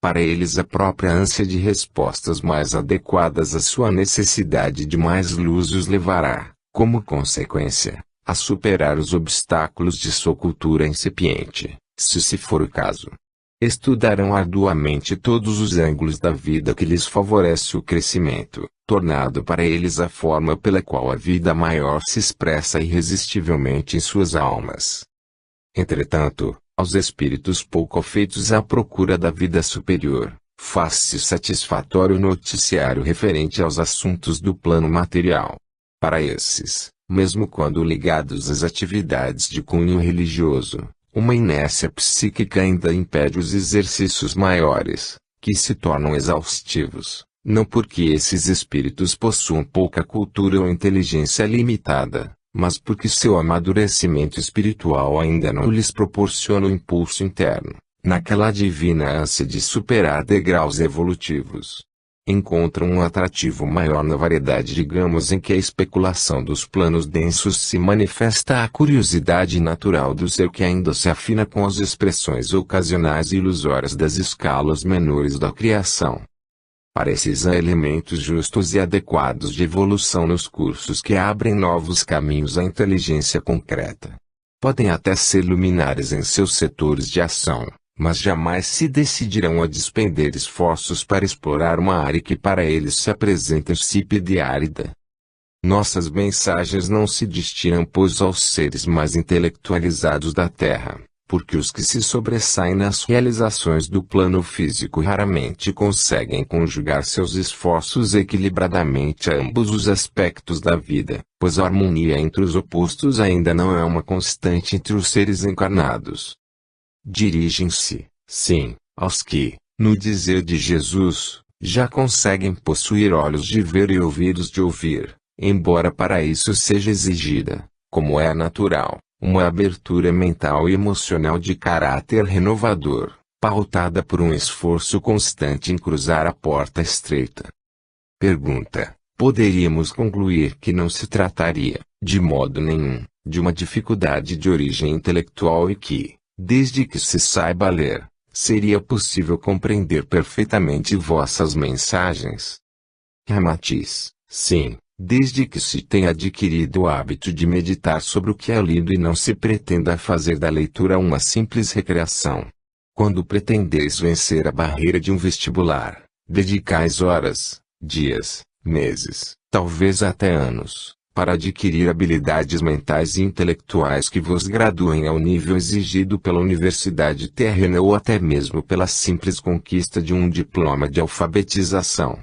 Para eles a própria ânsia de respostas mais adequadas à sua necessidade de mais luz os levará, como consequência, a superar os obstáculos de sua cultura incipiente, se for o caso. Estudarão arduamente todos os ângulos da vida que lhes favorece o crescimento, tornando para eles a forma pela qual a vida maior se expressa irresistivelmente em suas almas. Entretanto, aos espíritos pouco afeitos à procura da vida superior, faz-se satisfatório o noticiário referente aos assuntos do plano material. Para esses, mesmo quando ligados às atividades de cunho religioso, uma inércia psíquica ainda impede os exercícios maiores, que se tornam exaustivos, não porque esses espíritos possuam pouca cultura ou inteligência limitada, mas porque seu amadurecimento espiritual ainda não lhes proporciona o impulso interno, naquela divina ânsia de superar degraus evolutivos. Encontram um atrativo maior na variedade de gamos em que a especulação dos planos densos se manifesta a curiosidade natural do ser que ainda se afina com as expressões ocasionais e ilusórias das escalas menores da criação. Para esses há elementos justos e adequados de evolução nos cursos que abrem novos caminhos à inteligência concreta. Podem até ser luminares em seus setores de ação, mas jamais se decidirão a despender esforços para explorar uma área que para eles se apresenta insípida e árida. Nossas mensagens não se destinam pois aos seres mais intelectualizados da Terra, porque os que se sobressaem nas realizações do plano físico raramente conseguem conjugar seus esforços equilibradamente a ambos os aspectos da vida, pois a harmonia entre os opostos ainda não é uma constante entre os seres encarnados. Dirigem-se, sim, aos que, no dizer de Jesus, já conseguem possuir olhos de ver e ouvidos de ouvir, embora para isso seja exigida, como é natural, uma abertura mental e emocional de caráter renovador, pautada por um esforço constante em cruzar a porta estreita. Pergunta: poderíamos concluir que não se trataria, de modo nenhum, de uma dificuldade de origem intelectual e que, desde que se saiba ler, seria possível compreender perfeitamente vossas mensagens? Ramatiz: sim, desde que se tenha adquirido o hábito de meditar sobre o que é lido e não se pretenda fazer da leitura uma simples recreação. Quando pretendeis vencer a barreira de um vestibular, dedicais horas, dias, meses, talvez até anos, para adquirir habilidades mentais e intelectuais que vos graduem ao nível exigido pela universidade terrena ou até mesmo pela simples conquista de um diploma de alfabetização.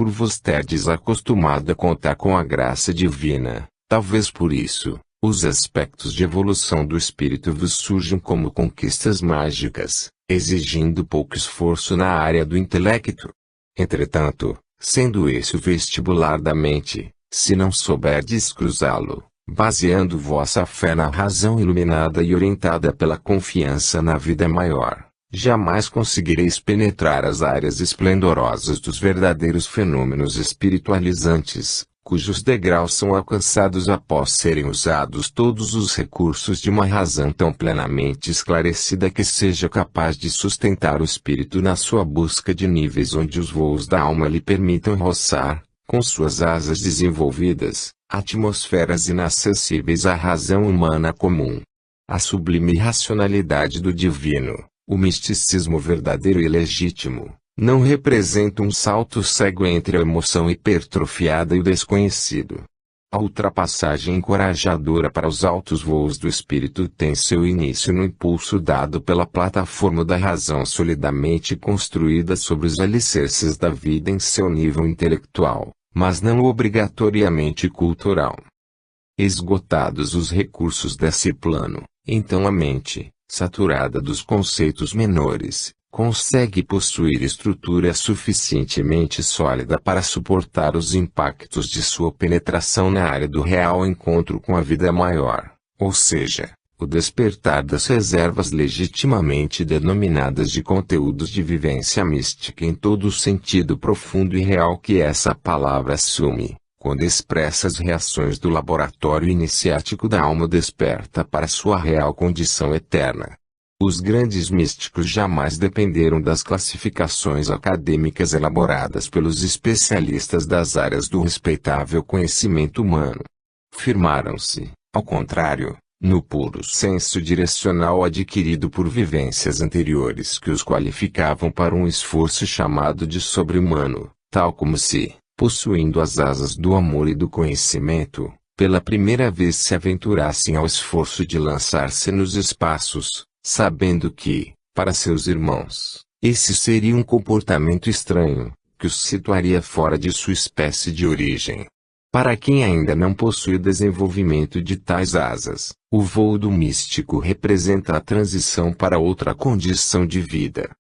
Por vos terdes acostumado a contar com a graça divina, talvez por isso, os aspectos de evolução do espírito vos surjam como conquistas mágicas, exigindo pouco esforço na área do intelecto. Entretanto, sendo esse o vestibular da mente, se não souberdes cruzá-lo, baseando vossa fé na razão iluminada e orientada pela confiança na vida maior, jamais conseguireis penetrar as áreas esplendorosas dos verdadeiros fenômenos espiritualizantes, cujos degraus são alcançados após serem usados todos os recursos de uma razão tão plenamente esclarecida que seja capaz de sustentar o espírito na sua busca de níveis onde os voos da alma lhe permitam roçar, com suas asas desenvolvidas, atmosferas inacessíveis à razão humana comum. A sublime racionalidade do divino, o misticismo verdadeiro e legítimo, não representa um salto cego entre a emoção hipertrofiada e o desconhecido. A ultrapassagem encorajadora para os altos voos do espírito tem seu início no impulso dado pela plataforma da razão solidamente construída sobre os alicerces da vida em seu nível intelectual, mas não obrigatoriamente cultural. Esgotados os recursos desse plano, então a mente, saturada dos conceitos menores, consegue possuir estrutura suficientemente sólida para suportar os impactos de sua penetração na área do real encontro com a vida maior, ou seja, o despertar das reservas legitimamente denominadas de conteúdos de vivência mística em todo o sentido profundo e real que essa palavra assume, quando expressa as reações do laboratório iniciático da alma desperta para sua real condição eterna. Os grandes místicos jamais dependeram das classificações acadêmicas elaboradas pelos especialistas das áreas do respeitável conhecimento humano. Firmaram-se, ao contrário, no puro senso direcional adquirido por vivências anteriores que os qualificavam para um esforço chamado de sobre-humano, tal como se, possuindo as asas do amor e do conhecimento, pela primeira vez se aventurassem ao esforço de lançar-se nos espaços, sabendo que, para seus irmãos, esse seria um comportamento estranho, que os situaria fora de sua espécie de origem. Para quem ainda não possui o desenvolvimento de tais asas, o voo do místico representa a transição para outra condição de vida.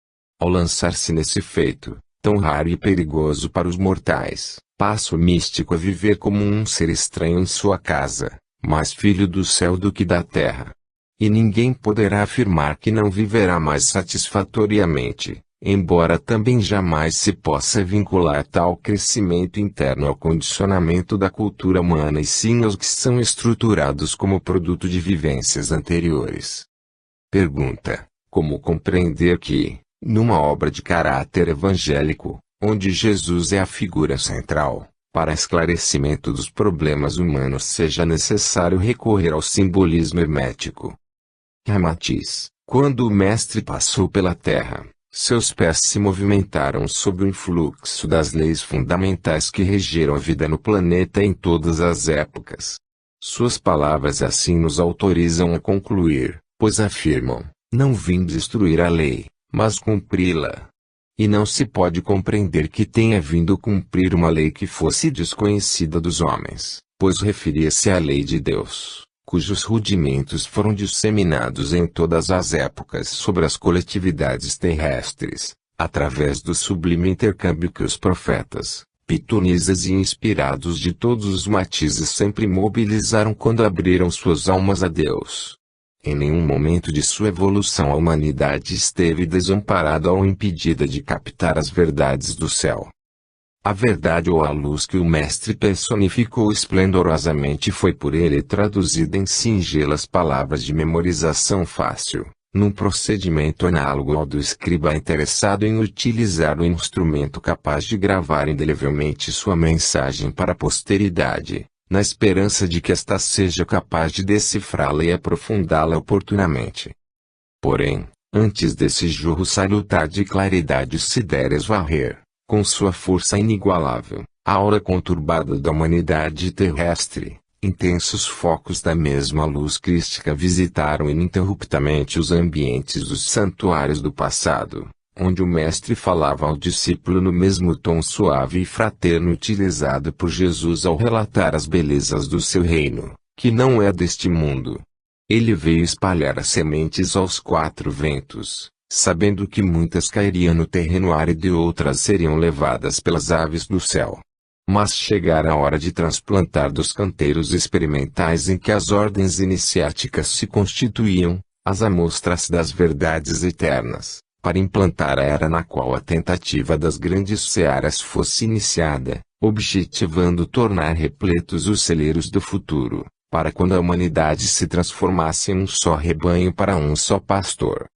Ao lançar-se nesse feito, tão raro e perigoso para os mortais, passa o místico a viver como um ser estranho em sua casa, mais filho do céu do que da terra. E ninguém poderá afirmar que não viverá mais satisfatoriamente, embora também jamais se possa vincular tal crescimento interno ao condicionamento da cultura humana e sim aos que são estruturados como produto de vivências anteriores. Pergunta: como compreender que, numa obra de caráter evangélico, onde Jesus é a figura central, para esclarecimento dos problemas humanos seja necessário recorrer ao simbolismo hermético? Ramatiz: quando o Mestre passou pela terra, seus pés se movimentaram sob o influxo das leis fundamentais que regeram a vida no planeta em todas as épocas. Suas palavras assim nos autorizam a concluir, pois afirmam: não vim destruir a lei, mas cumpri-la. E não se pode compreender que tenha vindo cumprir uma lei que fosse desconhecida dos homens, pois referia-se à lei de Deus, cujos rudimentos foram disseminados em todas as épocas sobre as coletividades terrestres, através do sublime intercâmbio que os profetas, pitonisas e inspirados de todos os matizes sempre mobilizaram quando abriram suas almas a Deus. Em nenhum momento de sua evolução a humanidade esteve desamparada ou impedida de captar as verdades do céu. A verdade ou a luz que o Mestre personificou esplendorosamente foi por ele traduzida em singelas palavras de memorização fácil, num procedimento análogo ao do escriba interessado em utilizar um instrumento capaz de gravar indelevelmente sua mensagem para a posteridade, na esperança de que esta seja capaz de decifrá-la e aprofundá-la oportunamente. Porém, antes desse jorro salutar de claridade se der esvarrer, com sua força inigualável, a aura conturbada da humanidade terrestre, intensos focos da mesma luz crística visitaram ininterruptamente os ambientes dos santuários do passado, onde o Mestre falava ao discípulo no mesmo tom suave e fraterno utilizado por Jesus ao relatar as belezas do seu reino, que não é deste mundo. Ele veio espalhar as sementes aos quatro ventos, sabendo que muitas cairiam no terreno árido e outras seriam levadas pelas aves do céu. Mas chegara a hora de transplantar dos canteiros experimentais em que as ordens iniciáticas se constituíam, as amostras das verdades eternas, para implantar a era na qual a tentativa das grandes searas fosse iniciada, objetivando tornar repletos os celeiros do futuro, para quando a humanidade se transformasse em um só rebanho para um só pastor.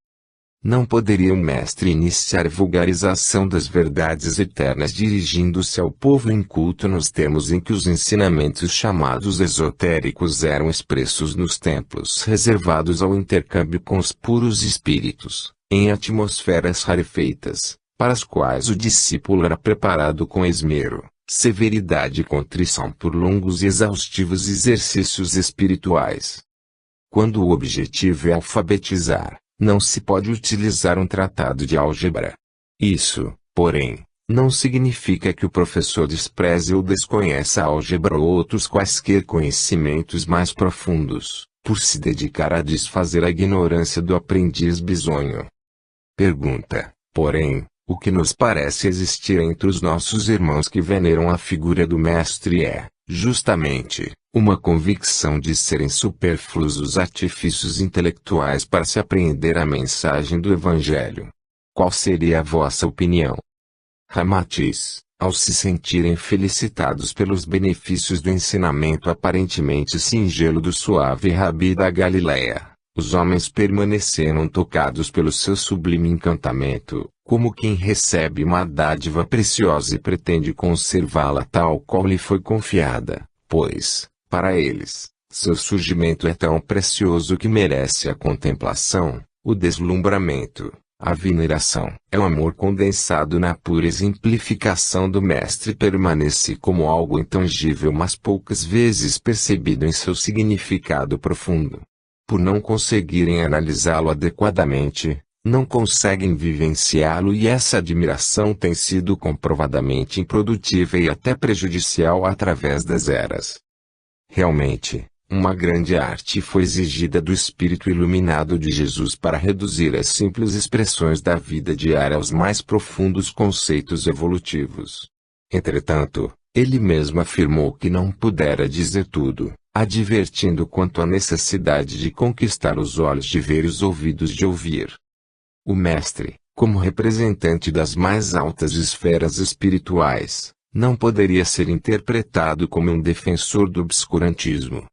Não poderia o Mestre iniciar a vulgarização das verdades eternas dirigindo-se ao povo inculto nos termos em que os ensinamentos chamados esotéricos eram expressos nos templos reservados ao intercâmbio com os puros espíritos, em atmosferas rarefeitas, para as quais o discípulo era preparado com esmero, severidade e contrição por longos e exaustivos exercícios espirituais. Quando o objetivo é alfabetizar, não se pode utilizar um tratado de álgebra. Isso, porém, não significa que o professor despreze ou desconheça a álgebra ou outros quaisquer conhecimentos mais profundos, por se dedicar a desfazer a ignorância do aprendiz bisonho. Pergunta, porém, o que nos parece existir entre os nossos irmãos que veneram a figura do Mestre é, justamente, uma convicção de serem supérfluos os artifícios intelectuais para se apreender a mensagem do Evangelho. Qual seria a vossa opinião? Ramatiz: ao se sentirem felicitados pelos benefícios do ensinamento aparentemente singelo do suave Rabi da Galileia, Os homens permaneceram tocados pelo seu sublime encantamento, como quem recebe uma dádiva preciosa e pretende conservá-la tal qual lhe foi confiada, pois, para eles, seu surgimento é tão precioso que merece a contemplação, o deslumbramento, a veneração. É o amor condensado na pura exemplificação do Mestre, permanece como algo intangível, mas poucas vezes percebido em seu significado profundo. Por não conseguirem analisá-lo adequadamente, não conseguem vivenciá-lo, e essa admiração tem sido comprovadamente improdutiva e até prejudicial através das eras. Realmente, uma grande arte foi exigida do espírito iluminado de Jesus para reduzir as simples expressões da vida diária aos mais profundos conceitos evolutivos. Entretanto, ele mesmo afirmou que não pudera dizer tudo, advertindo quanto à necessidade de conquistar os olhos de ver e os ouvidos de ouvir. O Mestre, como representante das mais altas esferas espirituais, não poderia ser interpretado como um defensor do obscurantismo.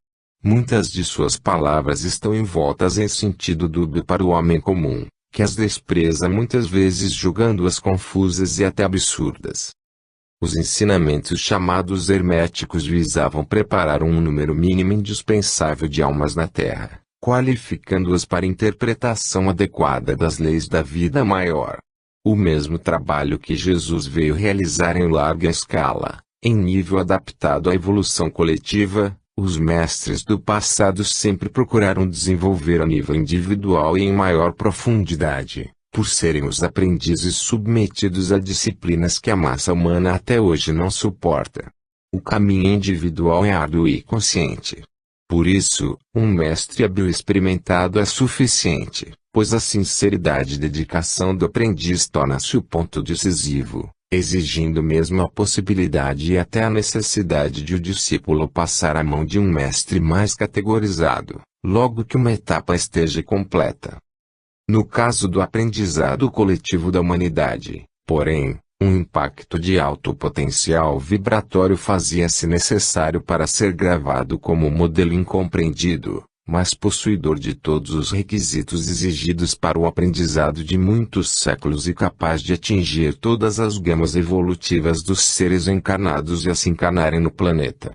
Muitas de suas palavras estão envoltas em sentido dúbio para o homem comum, que as despreza muitas vezes julgando-as confusas e até absurdas. Os ensinamentos chamados herméticos visavam preparar um número mínimo indispensável de almas na Terra, qualificando-as para interpretação adequada das leis da vida maior. O mesmo trabalho que Jesus veio realizar em larga escala, em nível adaptado à evolução coletiva, os mestres do passado sempre procuraram desenvolver a nível individual e em maior profundidade, por serem os aprendizes submetidos a disciplinas que a massa humana até hoje não suporta. O caminho individual é árduo e consciente. Por isso, um mestre hábil e experimentado é suficiente, pois a sinceridade e dedicação do aprendiz torna-se o ponto decisivo, exigindo mesmo a possibilidade e até a necessidade de o discípulo passar à mão de um mestre mais categorizado, logo que uma etapa esteja completa. No caso do aprendizado coletivo da humanidade, porém, um impacto de alto potencial vibratório fazia-se necessário para ser gravado como modelo incompreendido, mas possuidor de todos os requisitos exigidos para o aprendizado de muitos séculos e capaz de atingir todas as gamas evolutivas dos seres encarnados e a se encarnarem no planeta.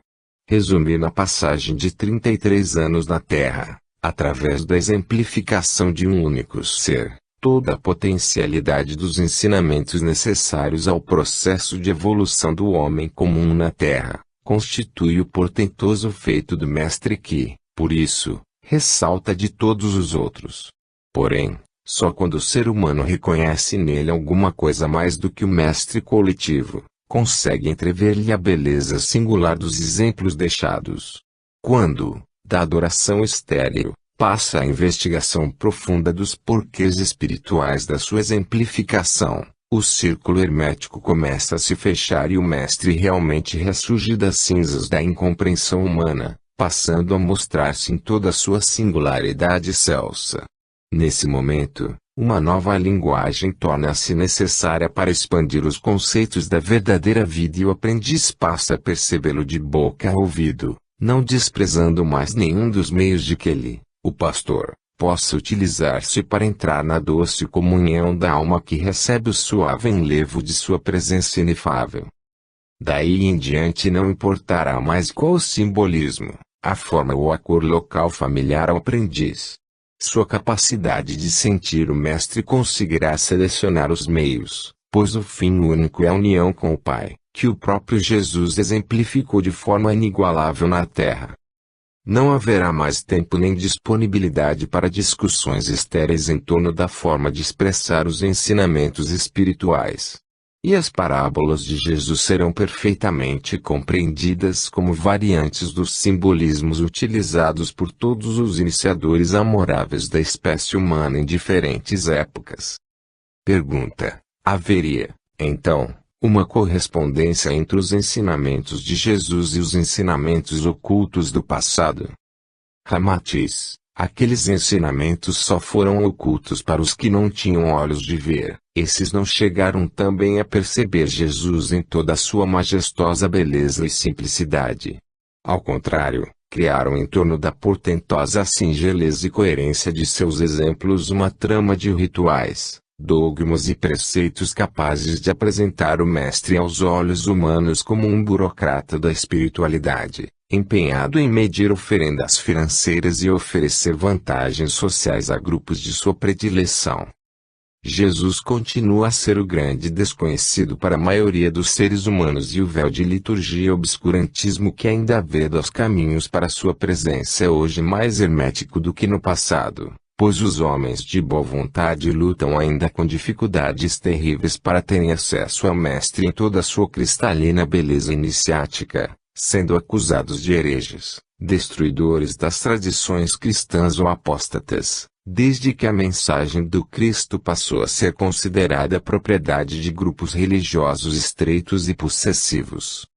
Resumir na passagem de 33 anos na Terra, através da exemplificação de um único ser, toda a potencialidade dos ensinamentos necessários ao processo de evolução do homem comum na Terra, constitui o portentoso feito do Mestre que, por isso, ressalta de todos os outros. Porém, só quando o ser humano reconhece nele alguma coisa mais do que o Mestre coletivo, consegue entrever-lhe a beleza singular dos exemplos deixados. Quando, da adoração estéril, passa à investigação profunda dos porquês espirituais da sua exemplificação, o círculo hermético começa a se fechar e o Mestre realmente ressurge das cinzas da incompreensão humana, passando a mostrar-se em toda a sua singularidade excelsa. Nesse momento, uma nova linguagem torna-se necessária para expandir os conceitos da verdadeira vida e o aprendiz passa a percebê-lo de boca a ouvido, não desprezando mais nenhum dos meios de que ele, o pastor, possa utilizar-se para entrar na doce comunhão da alma que recebe o suave enlevo de sua presença inefável. Daí em diante não importará mais qual o simbolismo, a forma ou a cor local familiar ao aprendiz. Sua capacidade de sentir o Mestre conseguirá selecionar os meios, pois o fim único é a união com o Pai, que o próprio Jesus exemplificou de forma inigualável na Terra. Não haverá mais tempo nem disponibilidade para discussões estéreis em torno da forma de expressar os ensinamentos espirituais. E as parábolas de Jesus serão perfeitamente compreendidas como variantes dos simbolismos utilizados por todos os iniciadores amoráveis da espécie humana em diferentes épocas. Pergunta: haveria, então, uma correspondência entre os ensinamentos de Jesus e os ensinamentos ocultos do passado? Ramatiz: aqueles ensinamentos só foram ocultos para os que não tinham olhos de ver, esses não chegaram também a perceber Jesus em toda a sua majestosa beleza e simplicidade. Ao contrário, criaram em torno da portentosa singeleza e coerência de seus exemplos uma trama de rituais, dogmas e preceitos capazes de apresentar o Mestre aos olhos humanos como um burocrata da espiritualidade, empenhado em medir oferendas financeiras e oferecer vantagens sociais a grupos de sua predileção. Jesus continua a ser o grande desconhecido para a maioria dos seres humanos e o véu de liturgia e obscurantismo que ainda veda os caminhos para sua presença é hoje mais hermético do que no passado, pois os homens de boa vontade lutam ainda com dificuldades terríveis para terem acesso ao Mestre em toda a sua cristalina beleza iniciática, sendo acusados de hereges, destruidores das tradições cristãs ou apóstatas, desde que a mensagem do Cristo passou a ser considerada propriedade de grupos religiosos estreitos e possessivos.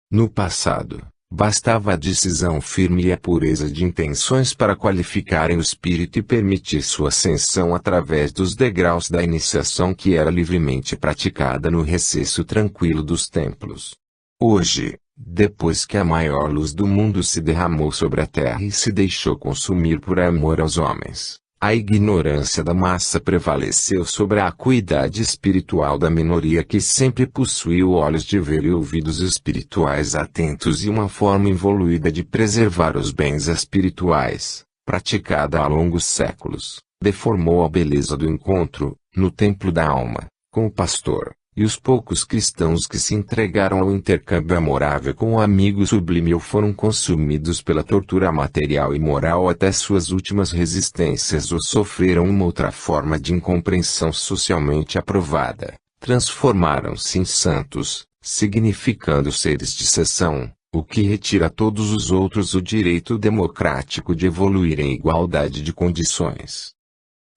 No passado, bastava a decisão firme e a pureza de intenções para qualificarem o espírito e permitir sua ascensão através dos degraus da iniciação que era livremente praticada no recesso tranquilo dos templos. Hoje, depois que a maior luz do mundo se derramou sobre a terra e se deixou consumir por amor aos homens, a ignorância da massa prevaleceu sobre a acuidade espiritual da minoria que sempre possuiu olhos de ver e ouvidos espirituais atentos e uma forma evoluída de preservar os bens espirituais, praticada há longos séculos, deformou a beleza do encontro, no templo da alma, com o pastor, e os poucos cristãos que se entregaram ao intercâmbio amorável com o amigo sublime ou foram consumidos pela tortura material e moral até suas últimas resistências ou sofreram uma outra forma de incompreensão socialmente aprovada, transformaram-se em santos, significando seres de exceção, o que retira a todos os outros o direito democrático de evoluir em igualdade de condições.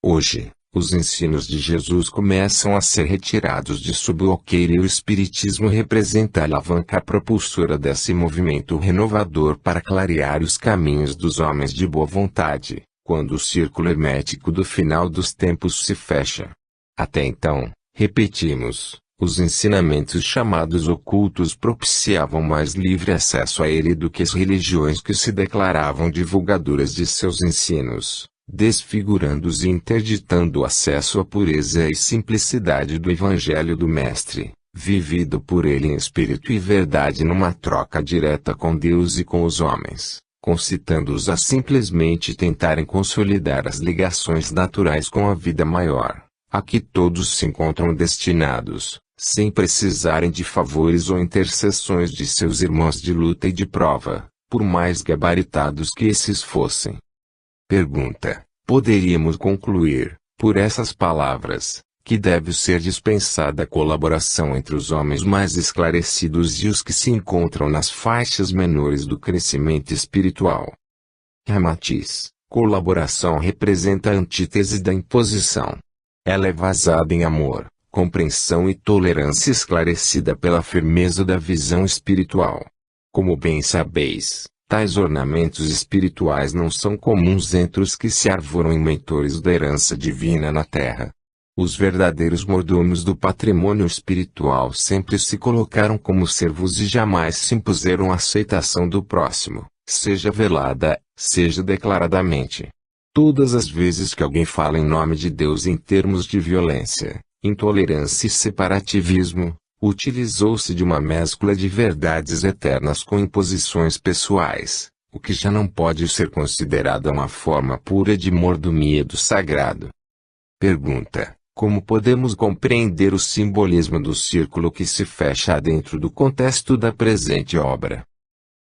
Hoje, os ensinos de Jesus começam a ser retirados de sua bloqueira e o Espiritismo representa a alavanca propulsora desse movimento renovador para clarear os caminhos dos homens de boa vontade, quando o círculo hermético do final dos tempos se fecha. Até então, repetimos, os ensinamentos chamados ocultos propiciavam mais livre acesso a ele do que as religiões que se declaravam divulgadoras de seus ensinos, desfigurando-os e interditando o acesso à pureza e simplicidade do Evangelho do Mestre, vivido por ele em espírito e verdade numa troca direta com Deus e com os homens, concitando-os a simplesmente tentarem consolidar as ligações naturais com a vida maior, a que todos se encontram destinados, sem precisarem de favores ou intercessões de seus irmãos de luta e de prova, por mais gabaritados que esses fossem. Pergunta: poderíamos concluir, por essas palavras, que deve ser dispensada a colaboração entre os homens mais esclarecidos e os que se encontram nas faixas menores do crescimento espiritual? Ramatiz: colaboração representa a antítese da imposição. Ela é vazada em amor, compreensão e tolerância esclarecida pela firmeza da visão espiritual. Como bem sabeis, tais ornamentos espirituais não são comuns entre os que se arvoram em mentores da herança divina na terra. Os verdadeiros mordomos do patrimônio espiritual sempre se colocaram como servos e jamais se impuseram a aceitação do próximo, seja velada, seja declaradamente. Todas as vezes que alguém fala em nome de Deus em termos de violência, intolerância e separativismo, utilizou-se de uma mescla de verdades eternas com imposições pessoais, o que já não pode ser considerado uma forma pura de mordomia do sagrado. Pergunta: como podemos compreender o simbolismo do círculo que se fecha dentro do contexto da presente obra?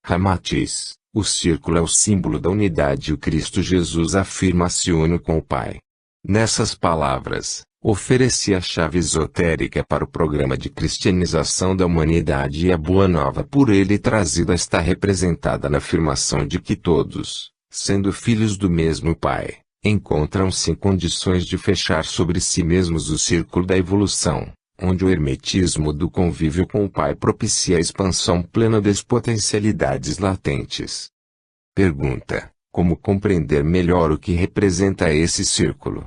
Ramatiz: o círculo é o símbolo da unidade e o Cristo Jesus afirma-se uno com o Pai. Nessas palavras, oferecia a chave esotérica para o programa de cristianização da humanidade e a boa nova por ele trazida está representada na afirmação de que todos, sendo filhos do mesmo Pai, encontram-se em condições de fechar sobre si mesmos o círculo da evolução, onde o hermetismo do convívio com o Pai propicia a expansão plena das potencialidades latentes. Pergunta: como compreender melhor o que representa esse círculo?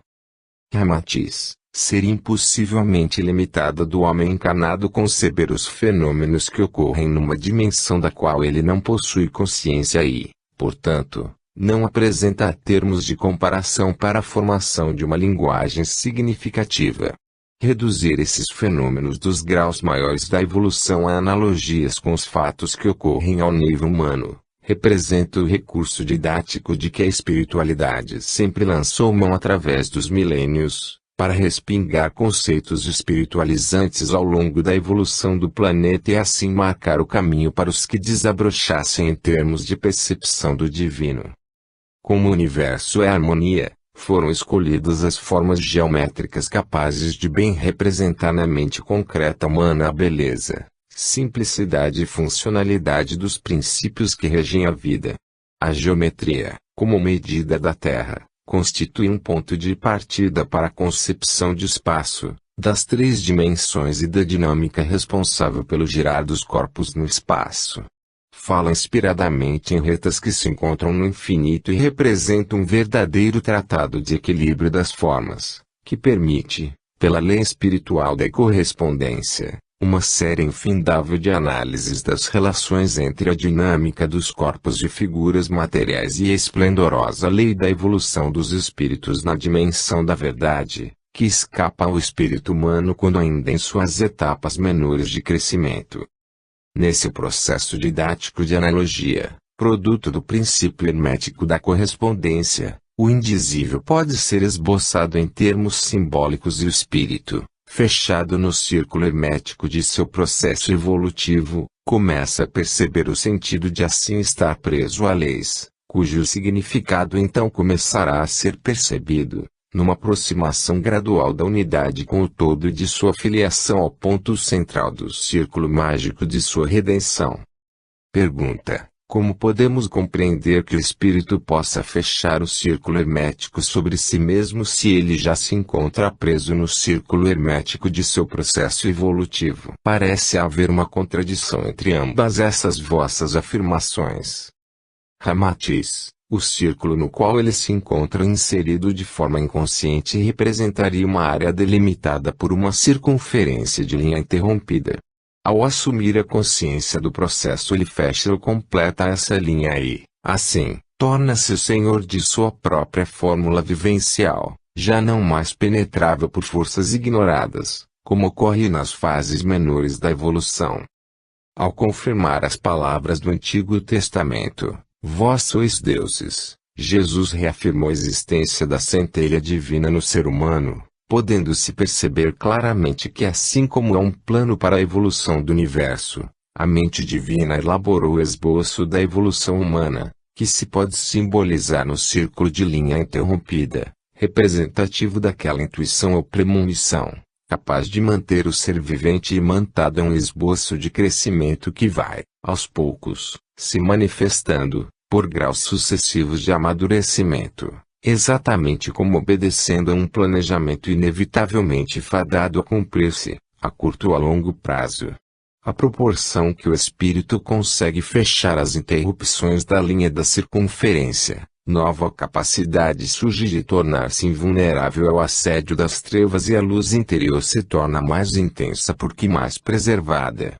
Ramatiz: seria impossivelmente limitada do homem encarnado conceber os fenômenos que ocorrem numa dimensão da qual ele não possui consciência e, portanto, não apresenta termos de comparação para a formação de uma linguagem significativa. Reduzir esses fenômenos dos graus maiores da evolução a analogias com os fatos que ocorrem ao nível humano, representa o recurso didático de que a espiritualidade sempre lançou mão através dos milênios, para respingar conceitos espiritualizantes ao longo da evolução do planeta e assim marcar o caminho para os que desabrochassem em termos de percepção do divino. Como o universo é harmonia, foram escolhidas as formas geométricas capazes de bem representar na mente concreta humana a beleza, simplicidade e funcionalidade dos princípios que regem a vida. A geometria, como medida da Terra, constitui um ponto de partida para a concepção de espaço, das três dimensões e da dinâmica responsável pelo girar dos corpos no espaço. Fala inspiradamente em retas que se encontram no infinito e representa um verdadeiro tratado de equilíbrio das formas, que permite, pela lei espiritual da correspondência, uma série infindável de análises das relações entre a dinâmica dos corpos de figuras materiais e a esplendorosa lei da evolução dos espíritos na dimensão da verdade, que escapa ao espírito humano quando ainda em suas etapas menores de crescimento. Nesse processo didático de analogia, produto do princípio hermético da correspondência, o indizível pode ser esboçado em termos simbólicos e o espírito, fechado no círculo hermético de seu processo evolutivo, começa a perceber o sentido de assim estar preso a leis, cujo significado então começará a ser percebido, numa aproximação gradual da unidade com o todo e de sua filiação ao ponto central do círculo mágico de sua redenção. Pergunta: como podemos compreender que o espírito possa fechar o círculo hermético sobre si mesmo se ele já se encontra preso no círculo hermético de seu processo evolutivo? Parece haver uma contradição entre ambas essas vossas afirmações. Ramatiz: o círculo no qual ele se encontra inserido de forma inconsciente representaria uma área delimitada por uma circunferência de linha interrompida. Ao assumir a consciência do processo, ele fecha ou completa essa linha e, assim, torna-se o senhor de sua própria fórmula vivencial, já não mais penetrável por forças ignoradas, como ocorre nas fases menores da evolução. Ao confirmar as palavras do Antigo Testamento, vós sois deuses, Jesus reafirmou a existência da centelha divina no ser humano, podendo-se perceber claramente que assim como há um plano para a evolução do universo, a mente divina elaborou o esboço da evolução humana, que se pode simbolizar no círculo de linha interrompida, representativo daquela intuição ou premonição, capaz de manter o ser vivente imantado em um esboço de crescimento que vai, aos poucos, se manifestando, por graus sucessivos de amadurecimento, exatamente como obedecendo a um planejamento inevitavelmente fadado a cumprir-se, a curto ou a longo prazo. À proporção que o espírito consegue fechar as interrupções da linha da circunferência, nova capacidade surge de tornar-se invulnerável ao assédio das trevas e a luz interior se torna mais intensa porque mais preservada.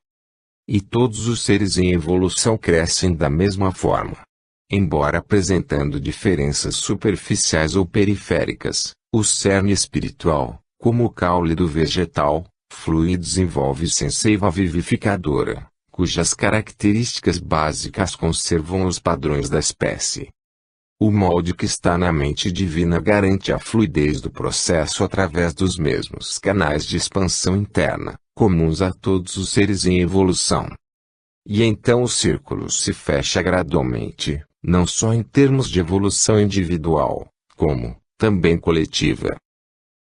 E todos os seres em evolução crescem da mesma forma. Embora apresentando diferenças superficiais ou periféricas, o cerne espiritual, como o caule do vegetal, flui e desenvolve-se em seiva vivificadora, cujas características básicas conservam os padrões da espécie. O molde que está na mente divina garante a fluidez do processo através dos mesmos canais de expansão interna, comuns a todos os seres em evolução. E então o círculo se fecha gradualmente, não só em termos de evolução individual, como, também coletiva.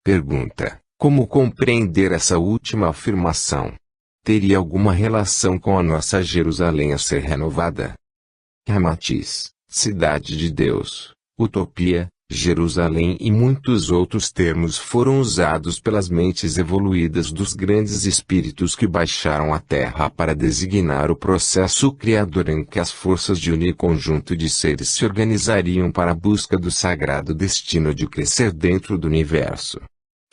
Pergunta: como compreender essa última afirmação? Teria alguma relação com a nossa Jerusalém a ser renovada? Ramatiz: Cidade de Deus, Utopia, Jerusalém e muitos outros termos foram usados pelas mentes evoluídas dos grandes espíritos que baixaram à Terra para designar o processo criador em que as forças de um conjunto de seres se organizariam para a busca do sagrado destino de crescer dentro do universo.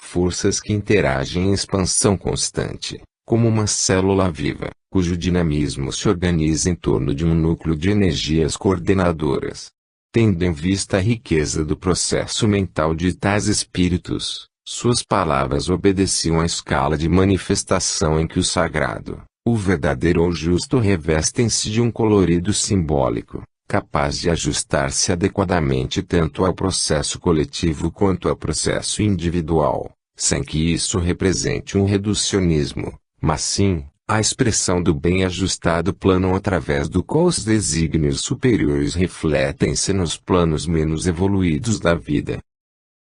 Forças que interagem em expansão constante, como uma célula viva, cujo dinamismo se organiza em torno de um núcleo de energias coordenadoras. Tendo em vista a riqueza do processo mental de tais espíritos, suas palavras obedeciam à escala de manifestação em que o sagrado, o verdadeiro ou justo revestem-se de um colorido simbólico, capaz de ajustar-se adequadamente tanto ao processo coletivo quanto ao processo individual, sem que isso represente um reducionismo, mas sim, a expressão do bem ajustado plano através do qual os desígnios superiores refletem-se nos planos menos evoluídos da vida.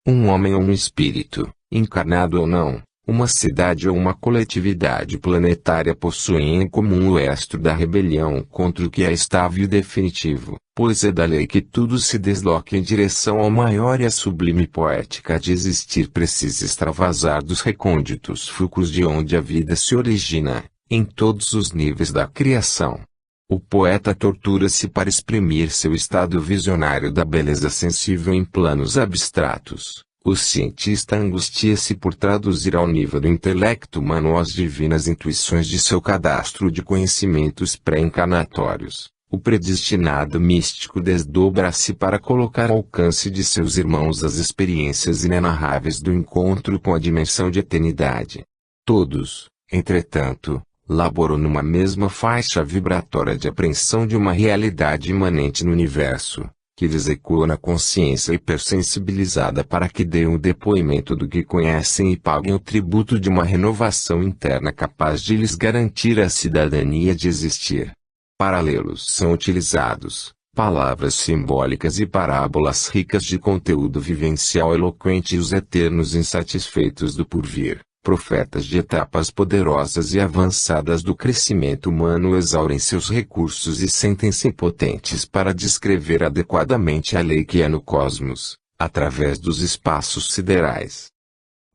Um homem ou um espírito, encarnado ou não, uma cidade ou uma coletividade planetária possuem em comum o estro da rebelião contra o que é estável e definitivo, pois é da lei que tudo se desloca em direção ao maior e à sublime poética de existir precisa extravasar dos recônditos fulcros de onde a vida se origina, em todos os níveis da criação. O poeta tortura-se para exprimir seu estado visionário da beleza sensível em planos abstratos. O cientista angustia-se por traduzir ao nível do intelecto humano as divinas intuições de seu cadastro de conhecimentos pré-encarnatórios. O predestinado místico desdobra-se para colocar ao alcance de seus irmãos as experiências inenarráveis do encontro com a dimensão de eternidade. Todos, entretanto, laboram numa mesma faixa vibratória de apreensão de uma realidade imanente no universo, que lhes ecoa na consciência hipersensibilizada para que deem o depoimento do que conhecem e paguem o tributo de uma renovação interna capaz de lhes garantir a cidadania de existir. Paralelos são utilizados, palavras simbólicas e parábolas ricas de conteúdo vivencial eloquente e os eternos insatisfeitos do porvir. Profetas de etapas poderosas e avançadas do crescimento humano exaurem seus recursos e sentem-se impotentes para descrever adequadamente a lei que é no cosmos, através dos espaços siderais.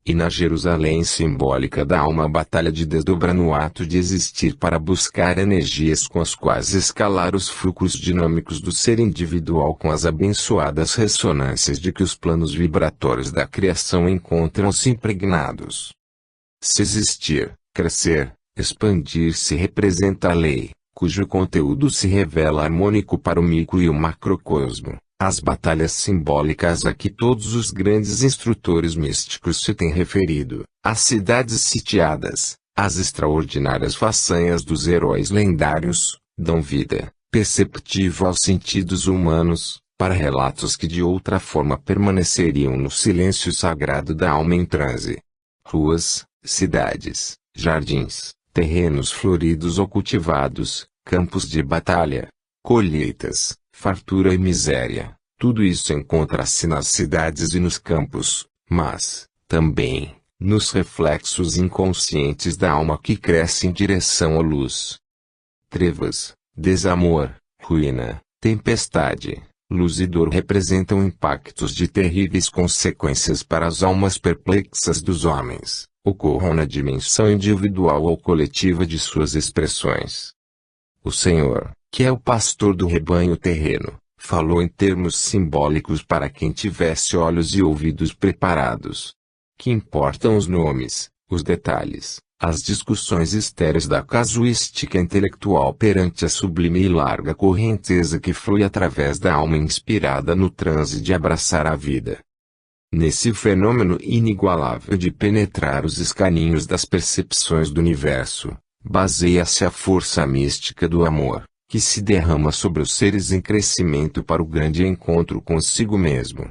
E na Jerusalém simbólica da alma a batalha de desdobra no ato de existir para buscar energias com as quais escalar os fulcros dinâmicos do ser individual com as abençoadas ressonâncias de que os planos vibratórios da criação encontram-se impregnados. Se existir, crescer, expandir-se representa a lei, cujo conteúdo se revela harmônico para o micro e o macrocosmo, as batalhas simbólicas a que todos os grandes instrutores místicos se têm referido, as cidades sitiadas, as extraordinárias façanhas dos heróis lendários, dão vida, perceptível aos sentidos humanos, para relatos que de outra forma permaneceriam no silêncio sagrado da alma em transe. Ruas, cidades, jardins, terrenos floridos ou cultivados, campos de batalha, colheitas, fartura e miséria, tudo isso encontra-se nas cidades e nos campos, mas, também, nos reflexos inconscientes da alma que cresce em direção à luz. Trevas, desamor, ruína, tempestade, luz e dor representam impactos de terríveis consequências para as almas perplexas dos homens. Ocorram na dimensão individual ou coletiva de suas expressões. O Senhor, que é o pastor do rebanho terreno, falou em termos simbólicos para quem tivesse olhos e ouvidos preparados. Que importam os nomes, os detalhes, as discussões estéreis da casuística intelectual perante a sublime e larga correnteza que flui através da alma inspirada no transe de abraçar a vida. Nesse fenômeno inigualável de penetrar os escaninhos das percepções do universo, baseia-se a força mística do amor, que se derrama sobre os seres em crescimento para o grande encontro consigo mesmo.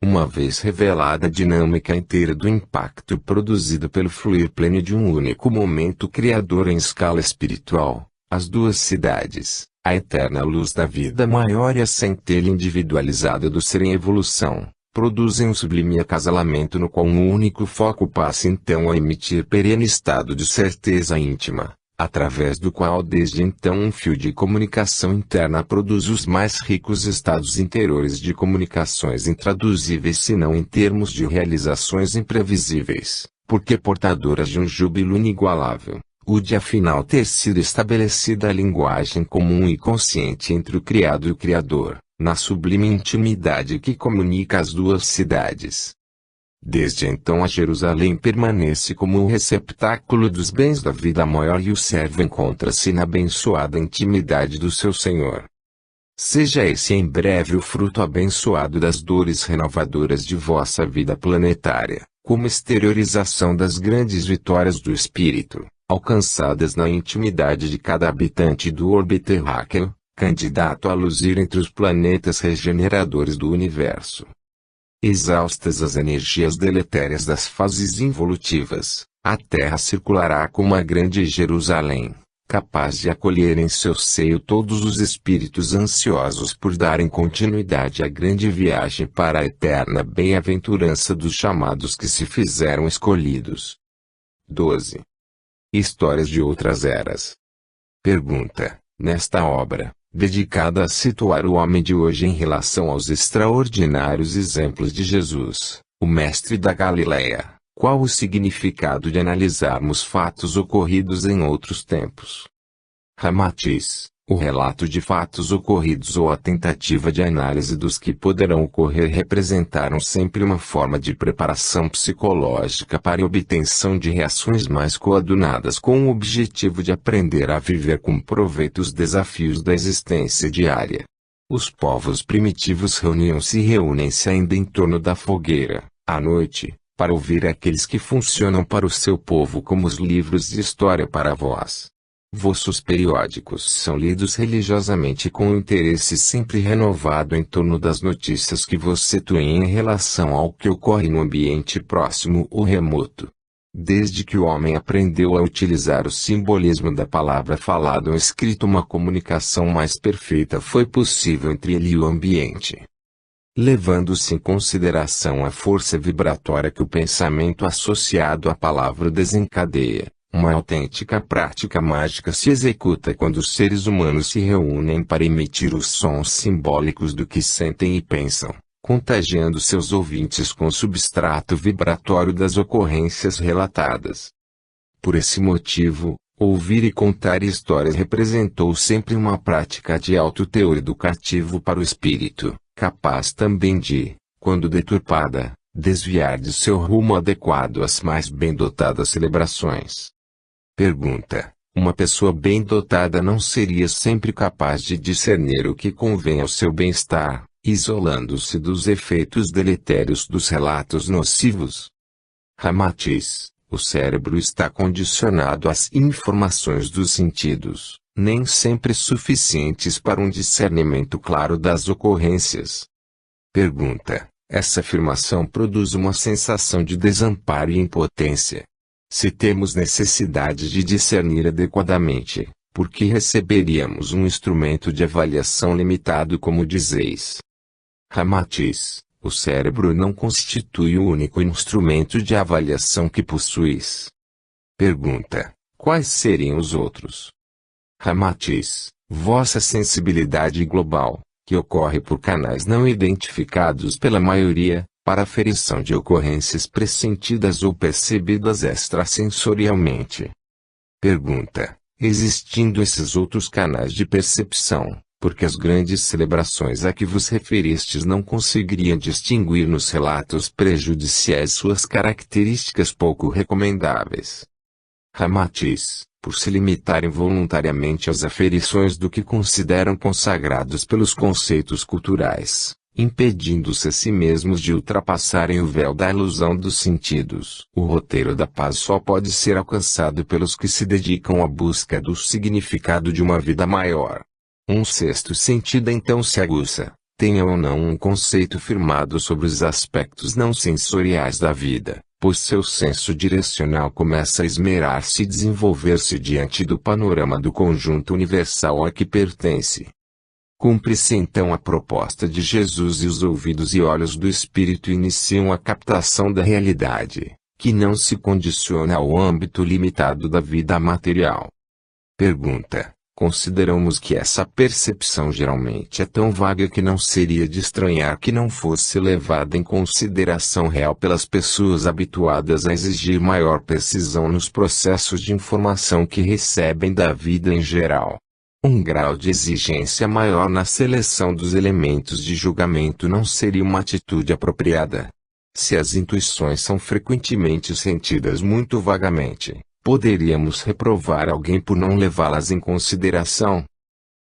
Uma vez revelada a dinâmica inteira do impacto produzido pelo fluir pleno de um único momento criador em escala espiritual, as duas cidades, a eterna luz da vida maior e a centelha individualizada do ser em evolução, produzem um sublime acasalamento no qual um único foco passa então a emitir perene estado de certeza íntima, através do qual desde então um fio de comunicação interna produz os mais ricos estados interiores de comunicações intraduzíveis senão em termos de realizações imprevisíveis, porque portadoras de um júbilo inigualável, o de afinal ter sido estabelecida a linguagem comum e consciente entre o Criado e o Criador, na sublime intimidade que comunica as duas cidades. Desde então a Jerusalém permanece como o receptáculo dos bens da vida maior e o servo encontra-se na abençoada intimidade do seu Senhor. Seja esse em breve o fruto abençoado das dores renovadoras de vossa vida planetária, como exteriorização das grandes vitórias do Espírito, alcançadas na intimidade de cada habitante do orbe terráqueo, candidato a luzir entre os planetas regeneradores do universo. Exaustas as energias deletérias das fases involutivas, a Terra circulará como uma grande Jerusalém, capaz de acolher em seu seio todos os espíritos ansiosos por darem continuidade à grande viagem para a eterna bem-aventurança dos chamados que se fizeram escolhidos. 12. Histórias de outras eras. Pergunta: nesta obra, dedicada a situar o homem de hoje em relação aos extraordinários exemplos de Jesus, o mestre da Galileia, qual o significado de analisarmos fatos ocorridos em outros tempos? Ramatiz: o relato de fatos ocorridos ou a tentativa de análise dos que poderão ocorrer representaram sempre uma forma de preparação psicológica para a obtenção de reações mais coadunadas com o objetivo de aprender a viver com proveito os desafios da existência diária. Os povos primitivos reuniam-se e reúnem-se ainda em torno da fogueira, à noite, para ouvir aqueles que funcionam para o seu povo como os livros de história para vós. Vossos periódicos são lidos religiosamente com um interesse sempre renovado em torno das notícias que vos situem em relação ao que ocorre no ambiente próximo ou remoto. Desde que o homem aprendeu a utilizar o simbolismo da palavra falada ou escrita, uma comunicação mais perfeita foi possível entre ele e o ambiente. Levando-se em consideração a força vibratória que o pensamento associado à palavra desencadeia, uma autêntica prática mágica se executa quando os seres humanos se reúnem para emitir os sons simbólicos do que sentem e pensam, contagiando seus ouvintes com o substrato vibratório das ocorrências relatadas. Por esse motivo, ouvir e contar histórias representou sempre uma prática de alto teor educativo para o espírito, capaz também de, quando deturpada, desviar de seu rumo adequado às mais bem dotadas celebrações. Pergunta: uma pessoa bem dotada não seria sempre capaz de discernir o que convém ao seu bem-estar, isolando-se dos efeitos deletérios dos relatos nocivos? Ramatiz: o cérebro está condicionado às informações dos sentidos, nem sempre suficientes para um discernimento claro das ocorrências. Pergunta: essa afirmação produz uma sensação de desamparo e impotência. Se temos necessidade de discernir adequadamente, por que receberíamos um instrumento de avaliação limitado como dizeis? Ramatiz: o cérebro não constitui o único instrumento de avaliação que possuis. Pergunta: quais seriam os outros? Ramatiz: vossa sensibilidade global, que ocorre por canais não identificados pela maioria, para aferição de ocorrências pressentidas ou percebidas extrasensorialmente. Pergunta: existindo esses outros canais de percepção, porque as grandes celebrações a que vos referistes não conseguiriam distinguir nos relatos prejudiciais suas características pouco recomendáveis? Ramatiz: por se limitarem voluntariamente às aferições do que consideram consagrados pelos conceitos culturais, impedindo-se a si mesmos de ultrapassarem o véu da ilusão dos sentidos. O roteiro da paz só pode ser alcançado pelos que se dedicam à busca do significado de uma vida maior. Um sexto sentido então se aguça, tenha ou não um conceito firmado sobre os aspectos não sensoriais da vida, pois seu senso direcional começa a esmerar-se e desenvolver-se diante do panorama do conjunto universal a que pertence. Cumpre-se então a proposta de Jesus e os ouvidos e olhos do Espírito iniciam a captação da realidade, que não se condiciona ao âmbito limitado da vida material. Pergunta: consideramos que essa percepção geralmente é tão vaga que não seria de estranhar que não fosse levada em consideração real pelas pessoas habituadas a exigir maior precisão nos processos de informação que recebem da vida em geral. Um grau de exigência maior na seleção dos elementos de julgamento não seria uma atitude apropriada. Se as intuições são frequentemente sentidas muito vagamente, poderíamos reprovar alguém por não levá-las em consideração.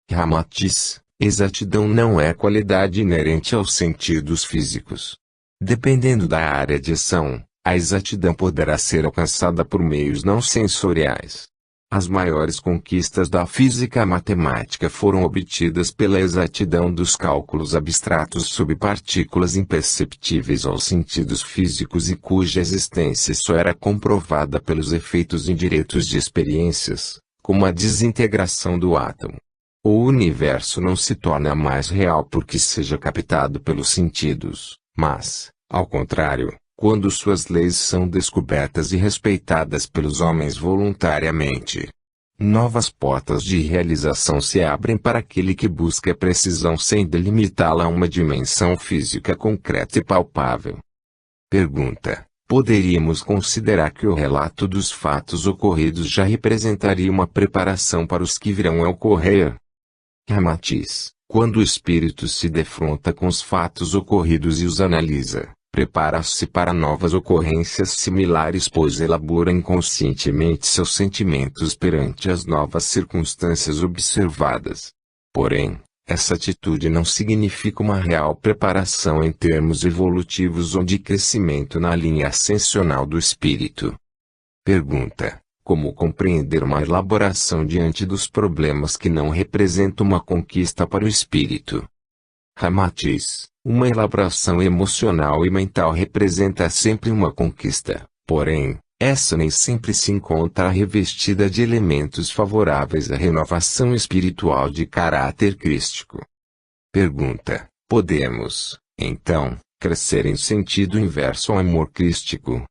Ramatiz, exatidão não é qualidade inerente aos sentidos físicos. Dependendo da área de ação, a exatidão poderá ser alcançada por meios não sensoriais. As maiores conquistas da física matemática foram obtidas pela exatidão dos cálculos abstratos sobre partículas imperceptíveis aos sentidos físicos e cuja existência só era comprovada pelos efeitos indiretos de experiências, como a desintegração do átomo. O universo não se torna mais real porque seja captado pelos sentidos, mas, ao contrário, quando suas leis são descobertas e respeitadas pelos homens voluntariamente. Novas portas de realização se abrem para aquele que busca a precisão sem delimitá-la a uma dimensão física concreta e palpável. Pergunta: poderíamos considerar que o relato dos fatos ocorridos já representaria uma preparação para os que virão a ocorrer? Ramatiz: quando o espírito se defronta com os fatos ocorridos e os analisa, prepara-se para novas ocorrências similares pois elabora inconscientemente seus sentimentos perante as novas circunstâncias observadas. Porém, essa atitude não significa uma real preparação em termos evolutivos ou de crescimento na linha ascensional do espírito. Pergunta: como compreender uma elaboração diante dos problemas que não representa uma conquista para o espírito? Ramatiz: uma elaboração emocional e mental representa sempre uma conquista, porém, essa nem sempre se encontra revestida de elementos favoráveis à renovação espiritual de caráter crístico. Pergunta: podemos, então, crescer em sentido inverso ao amor crístico?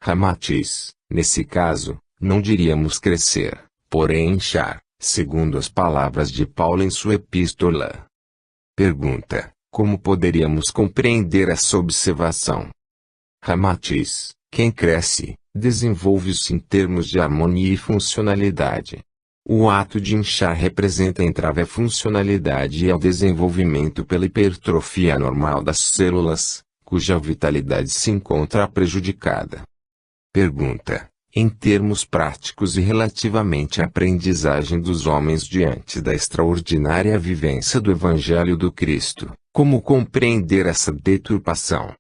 Ramatiz: nesse caso, não diríamos crescer, porém inchar, segundo as palavras de Paulo em sua epístola. Pergunta: como poderíamos compreender essa observação? Ramatiz: quem cresce, desenvolve-se em termos de harmonia e funcionalidade. O ato de inchar representa entrave à funcionalidade e ao desenvolvimento pela hipertrofia anormal das células, cuja vitalidade se encontra prejudicada. Pergunta: em termos práticos e relativamente à aprendizagem dos homens diante da extraordinária vivência do Evangelho do Cristo, como compreender essa deturpação?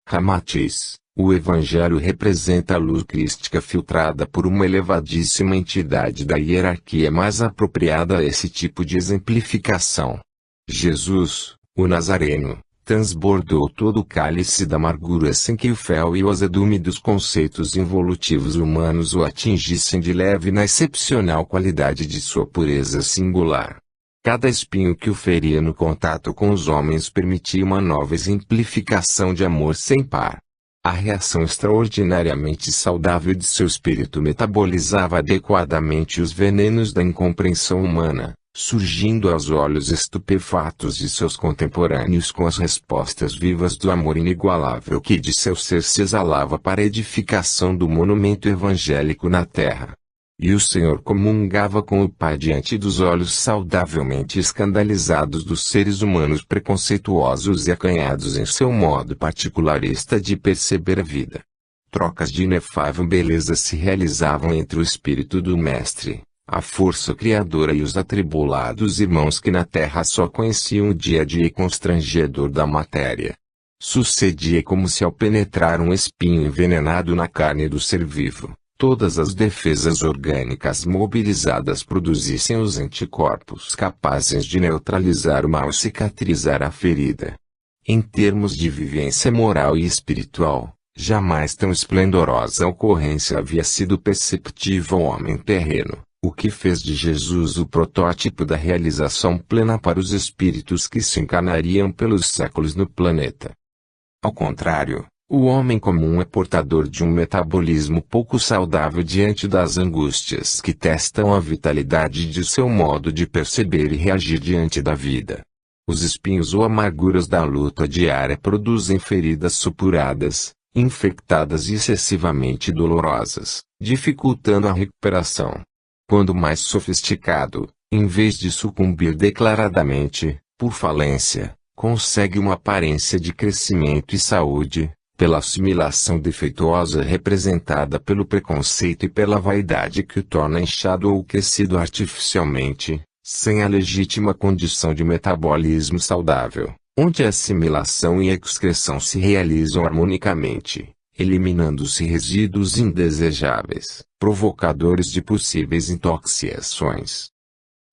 Ramatiz: o Evangelho representa a luz crística filtrada por uma elevadíssima entidade da hierarquia mais apropriada a esse tipo de exemplificação. Jesus, o Nazareno, transbordou todo o cálice da amargura sem que o fel e o azedume dos conceitos involutivos humanos o atingissem de leve na excepcional qualidade de sua pureza singular. Cada espinho que o feria no contato com os homens permitia uma nova exemplificação de amor sem par. A reação extraordinariamente saudável de seu espírito metabolizava adequadamente os venenos da incompreensão humana, surgindo aos olhos estupefatos de seus contemporâneos com as respostas vivas do amor inigualável que de seu ser se exalava para a edificação do monumento evangélico na terra. E o Senhor comungava com o Pai diante dos olhos saudavelmente escandalizados dos seres humanos preconceituosos e acanhados em seu modo particularista de perceber a vida. Trocas de inefável beleza se realizavam entre o espírito do Mestre, a força criadora e os atribulados irmãos que na terra só conheciam o dia a dia constrangedor da matéria. Sucedia como se ao penetrar um espinho envenenado na carne do ser vivo, todas as defesas orgânicas mobilizadas produzissem os anticorpos capazes de neutralizar o mal e cicatrizar a ferida. Em termos de vivência moral e espiritual, jamais tão esplendorosa ocorrência havia sido perceptível ao homem terreno, o que fez de Jesus o protótipo da realização plena para os espíritos que se encarnariam pelos séculos no planeta. Ao contrário, o homem comum é portador de um metabolismo pouco saudável diante das angústias que testam a vitalidade de seu modo de perceber e reagir diante da vida. Os espinhos ou amarguras da luta diária produzem feridas supuradas, infectadas e excessivamente dolorosas, dificultando a recuperação. Quando mais sofisticado, em vez de sucumbir declaradamente, por falência, consegue uma aparência de crescimento e saúde, pela assimilação defeituosa representada pelo preconceito e pela vaidade que o torna inchado ou crescido artificialmente, sem a legítima condição de metabolismo saudável, onde a assimilação e a excreção se realizam harmonicamente, eliminando-se resíduos indesejáveis, provocadores de possíveis intoxicações.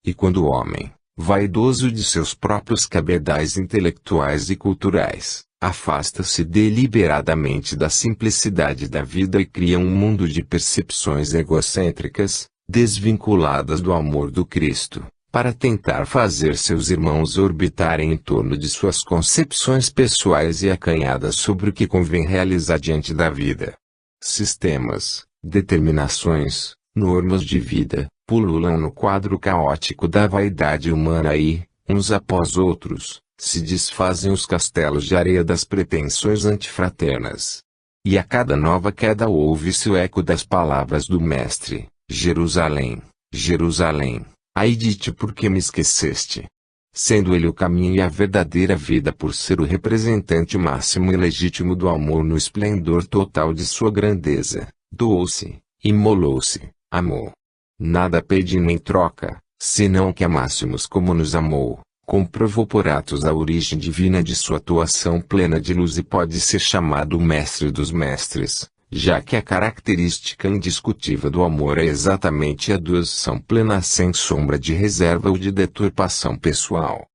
E quando o homem, vaidoso de seus próprios cabedais intelectuais e culturais, afasta-se deliberadamente da simplicidade da vida e cria um mundo de percepções egocêntricas, desvinculadas do amor do Cristo, para tentar fazer seus irmãos orbitarem em torno de suas concepções pessoais e acanhadas sobre o que convém realizar diante da vida. Sistemas, determinações, normas de vida, pululam no quadro caótico da vaidade humana e, uns após outros, se desfazem os castelos de areia das pretensões antifraternas. E a cada nova queda ouve-se o eco das palavras do Mestre: Jerusalém, Jerusalém, ai de ti porque me esqueceste. Sendo ele o caminho e a verdadeira vida por ser o representante máximo e legítimo do amor no esplendor total de sua grandeza, doou-se, imolou-se, amou. Nada pedindo em troca, senão que amássemos como nos amou. Comprovou por atos a origem divina de sua atuação plena de luz e pode ser chamado o mestre dos mestres, já que a característica indiscutível do amor é exatamente a doação plena sem sombra de reserva ou de deturpação pessoal.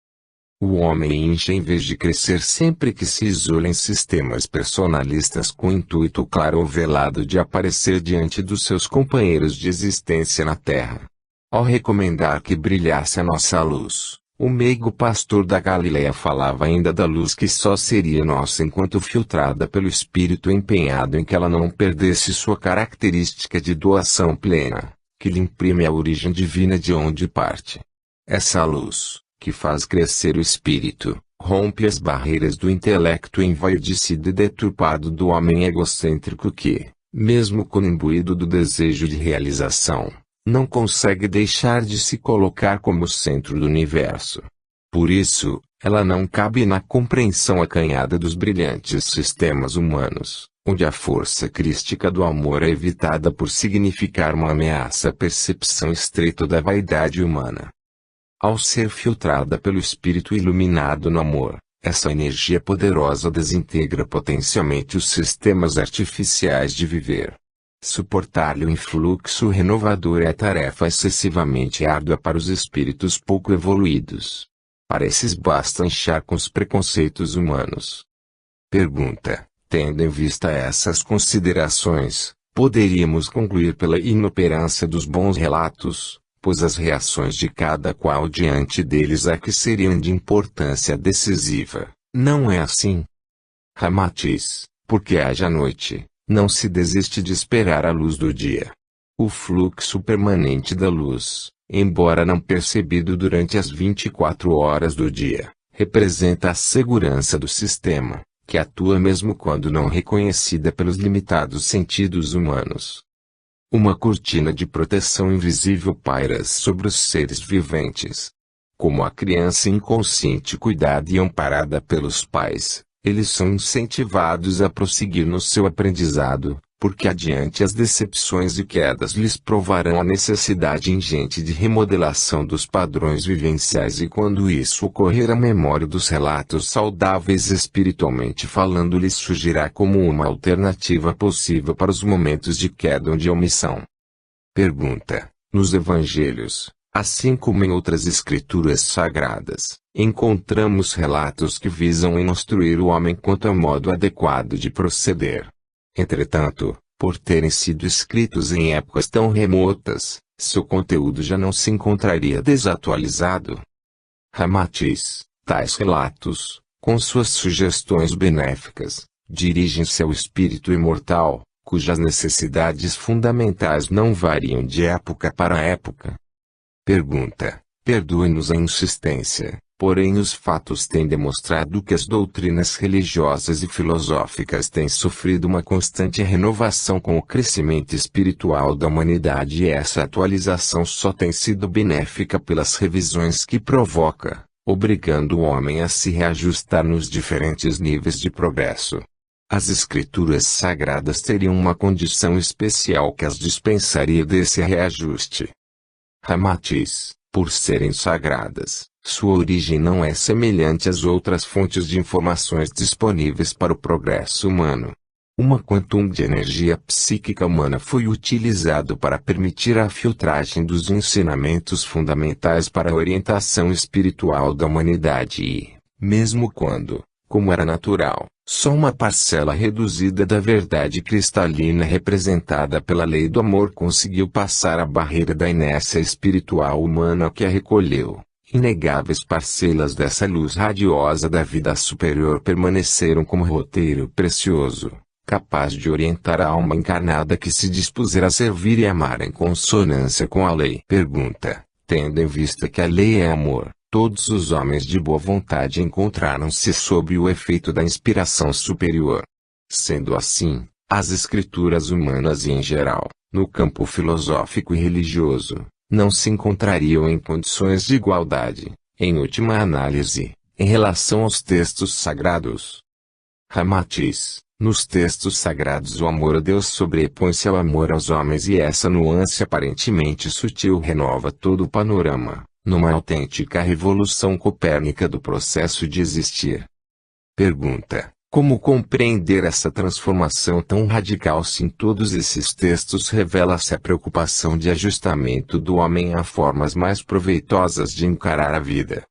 O homem incha em vez de crescer sempre que se isola em sistemas personalistas com intuito claro ou velado de aparecer diante dos seus companheiros de existência na Terra. Ao recomendar que brilhasse a nossa luz, o meigo pastor da Galileia falava ainda da luz que só seria nossa enquanto filtrada pelo Espírito empenhado em que ela não perdesse sua característica de doação plena, que lhe imprime a origem divina de onde parte. Essa luz, que faz crescer o Espírito, rompe as barreiras do intelecto envaidecido e deturpado do homem egocêntrico que, mesmo quando imbuído do desejo de realização, não consegue deixar de se colocar como centro do universo. Por isso, ela não cabe na compreensão acanhada dos brilhantes sistemas humanos, onde a força crística do amor é evitada por significar uma ameaça à percepção estreita da vaidade humana. Ao ser filtrada pelo Espírito iluminado no amor, essa energia poderosa desintegra potencialmente os sistemas artificiais de viver. Suportar-lhe o influxo renovador é tarefa excessivamente árdua para os espíritos pouco evoluídos. Para esses basta inchar com os preconceitos humanos. Pergunta: tendo em vista essas considerações, poderíamos concluir pela inoperância dos bons relatos, pois as reações de cada qual diante deles é que seriam de importância decisiva, não é assim? Ramatiz: porque haja noite, não se desiste de esperar a luz do dia. O fluxo permanente da luz, embora não percebido durante as 24 horas do dia, representa a segurança do sistema, que atua mesmo quando não reconhecida pelos limitados sentidos humanos. Uma cortina de proteção invisível paira sobre os seres viventes. Como a criança inconsciente cuidada e amparada pelos pais, eles são incentivados a prosseguir no seu aprendizado, porque adiante as decepções e quedas lhes provarão a necessidade ingente de remodelação dos padrões vivenciais e quando isso ocorrer a memória dos relatos saudáveis espiritualmente falando lhes surgirá como uma alternativa possível para os momentos de queda ou de omissão. Pergunta: nos Evangelhos, assim como em outras escrituras sagradas, encontramos relatos que visam instruir o homem quanto ao modo adequado de proceder. Entretanto, por terem sido escritos em épocas tão remotas, seu conteúdo já não se encontraria desatualizado. Ramatiz: tais relatos, com suas sugestões benéficas, dirigem-se ao espírito imortal, cujas necessidades fundamentais não variam de época para época. Pergunta: perdoe-nos a insistência, porém os fatos têm demonstrado que as doutrinas religiosas e filosóficas têm sofrido uma constante renovação com o crescimento espiritual da humanidade e essa atualização só tem sido benéfica pelas revisões que provoca, obrigando o homem a se reajustar nos diferentes níveis de progresso. As escrituras sagradas teriam uma condição especial que as dispensaria desse reajuste. Ramatiz, por serem sagradas, sua origem não é semelhante às outras fontes de informações disponíveis para o progresso humano. Uma quantum de energia psíquica humana foi utilizado para permitir a filtragem dos ensinamentos fundamentais para a orientação espiritual da humanidade e, mesmo quando, como era natural, só uma parcela reduzida da verdade cristalina representada pela lei do amor conseguiu passar a barreira da inércia espiritual humana que a recolheu, inegáveis parcelas dessa luz radiosa da vida superior permaneceram como roteiro precioso, capaz de orientar a alma encarnada que se dispuser a servir e amar em consonância com a lei. Pergunta: tendo em vista que a lei é amor, todos os homens de boa vontade encontraram-se sob o efeito da inspiração superior. Sendo assim, as escrituras humanas e em geral, no campo filosófico e religioso, não se encontrariam em condições de igualdade, em última análise, em relação aos textos sagrados. Ramatiz: nos textos sagrados o amor a Deus sobrepõe-se ao amor aos homens e essa nuance aparentemente sutil renova todo o panorama, numa autêntica revolução copérnica do processo de existir. Pergunta: como compreender essa transformação tão radical se em todos esses textos revela-se a preocupação de ajustamento do homem a formas mais proveitosas de encarar a vida?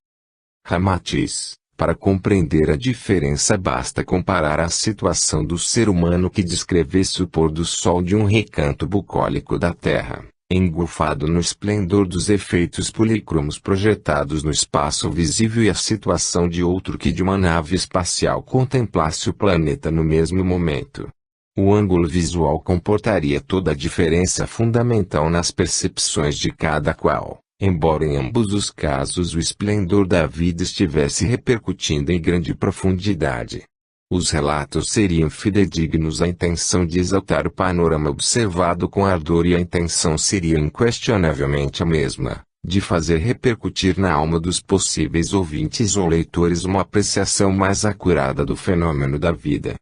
Ramatiz: para compreender a diferença basta comparar a situação do ser humano que descrevesse o pôr do sol de um recanto bucólico da Terra, engolfado no esplendor dos efeitos policromos projetados no espaço visível e a situação de outro que de uma nave espacial contemplasse o planeta no mesmo momento. O ângulo visual comportaria toda a diferença fundamental nas percepções de cada qual, embora em ambos os casos o esplendor da vida estivesse repercutindo em grande profundidade. Os relatos seriam fidedignos à intenção de exaltar o panorama observado com ardor e a intenção seria inquestionavelmente a mesma, de fazer repercutir na alma dos possíveis ouvintes ou leitores uma apreciação mais acurada do fenômeno da vida.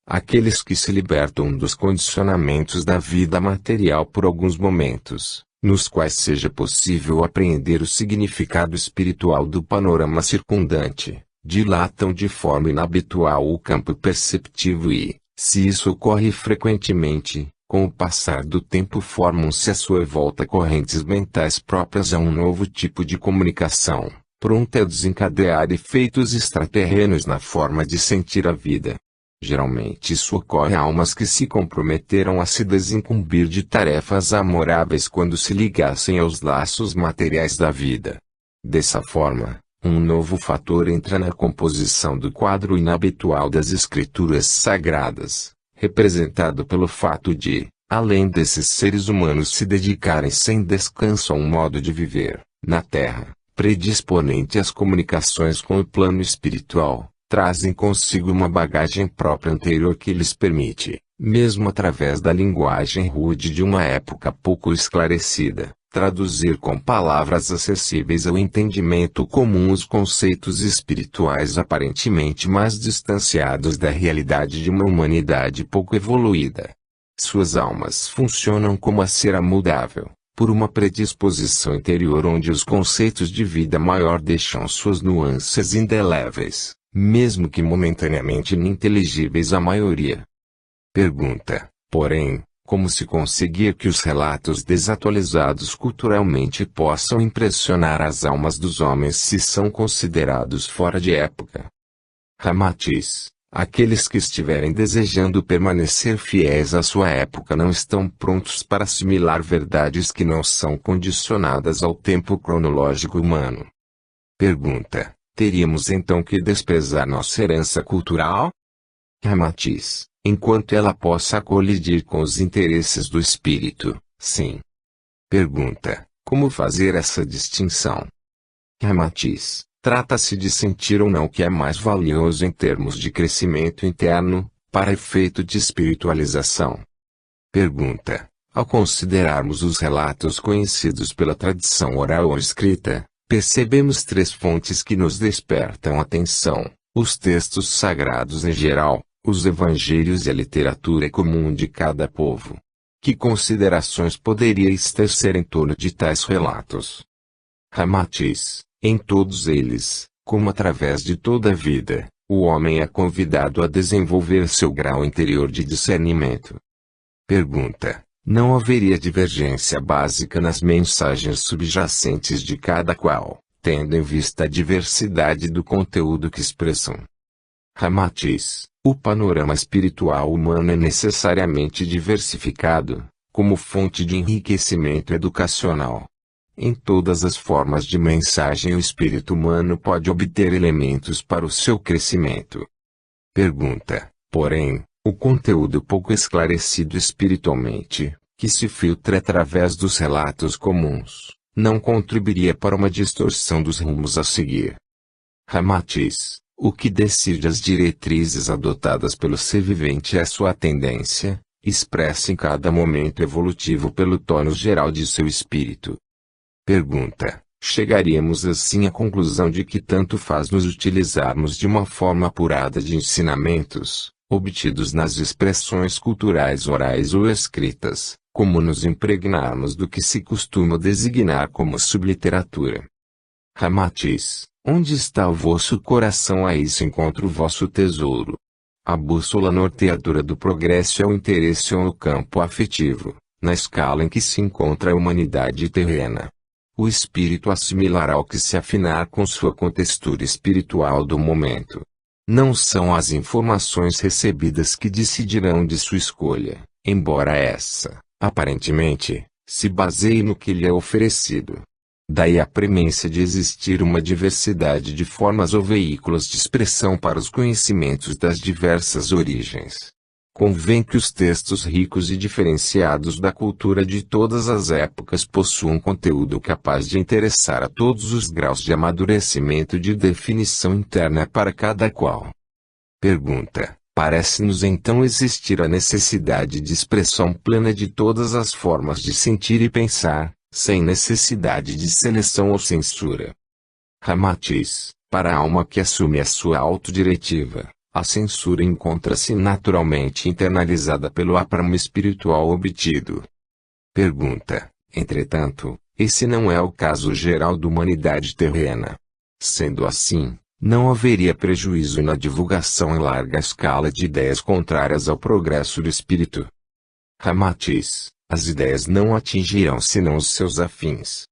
Aqueles que se libertam dos condicionamentos da vida material por alguns momentos, nos quais seja possível apreender o significado espiritual do panorama circundante, dilatam de forma inabitual o campo perceptivo e, se isso ocorre frequentemente, com o passar do tempo formam-se à sua volta correntes mentais próprias a um novo tipo de comunicação, pronta a desencadear efeitos extraterrenos na forma de sentir a vida. Geralmente isso ocorre a almas que se comprometeram a se desincumbir de tarefas amoráveis quando se ligassem aos laços materiais da vida. Dessa forma, um novo fator entra na composição do quadro inabitual das escrituras sagradas, representado pelo fato de, além desses seres humanos se dedicarem sem descanso a um modo de viver, na Terra, predisponente às comunicações com o plano espiritual, trazem consigo uma bagagem própria anterior que lhes permite, mesmo através da linguagem rude de uma época pouco esclarecida, traduzir com palavras acessíveis ao entendimento comum os conceitos espirituais aparentemente mais distanciados da realidade de uma humanidade pouco evoluída. Suas almas funcionam como a cera moldável, por uma predisposição interior onde os conceitos de vida maior deixam suas nuances indeléveis, mesmo que momentaneamente ininteligíveis à maioria. Pergunta, porém, como se conseguir que os relatos desatualizados culturalmente possam impressionar as almas dos homens se são considerados fora de época? Ramatiz: aqueles que estiverem desejando permanecer fiéis à sua época não estão prontos para assimilar verdades que não são condicionadas ao tempo cronológico humano. Pergunta: teríamos então que desprezar nossa herança cultural? Ramatiz: enquanto ela possa colidir com os interesses do espírito, sim. Pergunta: como fazer essa distinção? Ramatiz: trata-se de sentir ou não o que é mais valioso em termos de crescimento interno, para efeito de espiritualização. Pergunta: ao considerarmos os relatos conhecidos pela tradição oral ou escrita, percebemos três fontes que nos despertam atenção: os textos sagrados em geral, os evangelhos e a literatura comum de cada povo. Que considerações poderíeis tecer em torno de tais relatos? Ramatiz, em todos eles, como através de toda a vida, o homem é convidado a desenvolver seu grau interior de discernimento. Pergunta: não haveria divergência básica nas mensagens subjacentes de cada qual, tendo em vista a diversidade do conteúdo que expressam? Ramatiz, o panorama espiritual humano é necessariamente diversificado, como fonte de enriquecimento educacional. Em todas as formas de mensagem o espírito humano pode obter elementos para o seu crescimento. Pergunta: porém, o conteúdo pouco esclarecido espiritualmente, que se filtra através dos relatos comuns, não contribuiria para uma distorção dos rumos a seguir? Ramatiz, o que decide as diretrizes adotadas pelo ser vivente é sua tendência, expressa em cada momento evolutivo pelo tônus geral de seu espírito. Pergunta: chegaríamos assim à conclusão de que tanto faz nos utilizarmos de uma forma apurada de ensinamentos, obtidos nas expressões culturais orais ou escritas, como nos impregnarmos do que se costuma designar como subliteratura? Ramatiz, onde está o vosso coração, aí se encontra o vosso tesouro. A bússola norteadora do progresso é o interesse ou o campo afetivo, na escala em que se encontra a humanidade terrena. O espírito assimilará o que se afinar com sua contextura espiritual do momento. Não são as informações recebidas que decidirão de sua escolha, embora essa, aparentemente, se baseie no que lhe é oferecido. Daí a premência de existir uma diversidade de formas ou veículos de expressão para os conhecimentos das diversas origens. Convém que os textos ricos e diferenciados da cultura de todas as épocas possuam conteúdo capaz de interessar a todos os graus de amadurecimento e de definição interna para cada qual. Pergunta: parece-nos então existir a necessidade de expressão plena de todas as formas de sentir e pensar, sem necessidade de seleção ou censura. Ramatiz, para a alma que assume a sua autodiretiva, a censura encontra-se naturalmente internalizada pelo apramo espiritual obtido. Pergunta: entretanto, esse não é o caso geral da humanidade terrena. Sendo assim, não haveria prejuízo na divulgação em larga escala de ideias contrárias ao progresso do espírito. Ramatiz, as ideias não atingirão senão os seus afins.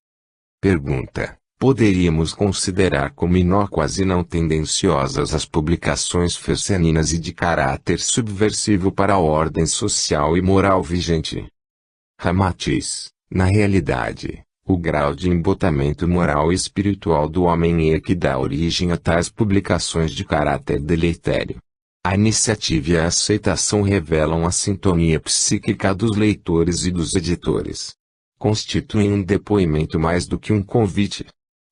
Pergunta: poderíamos considerar como inócuas e não tendenciosas as publicações feceninas e de caráter subversivo para a ordem social e moral vigente? Ramatiz, na realidade, o grau de embotamento moral e espiritual do homem é que dá origem a tais publicações de caráter deletério. A iniciativa e a aceitação revelam a sintonia psíquica dos leitores e dos editores. Constituem um depoimento mais do que um convite.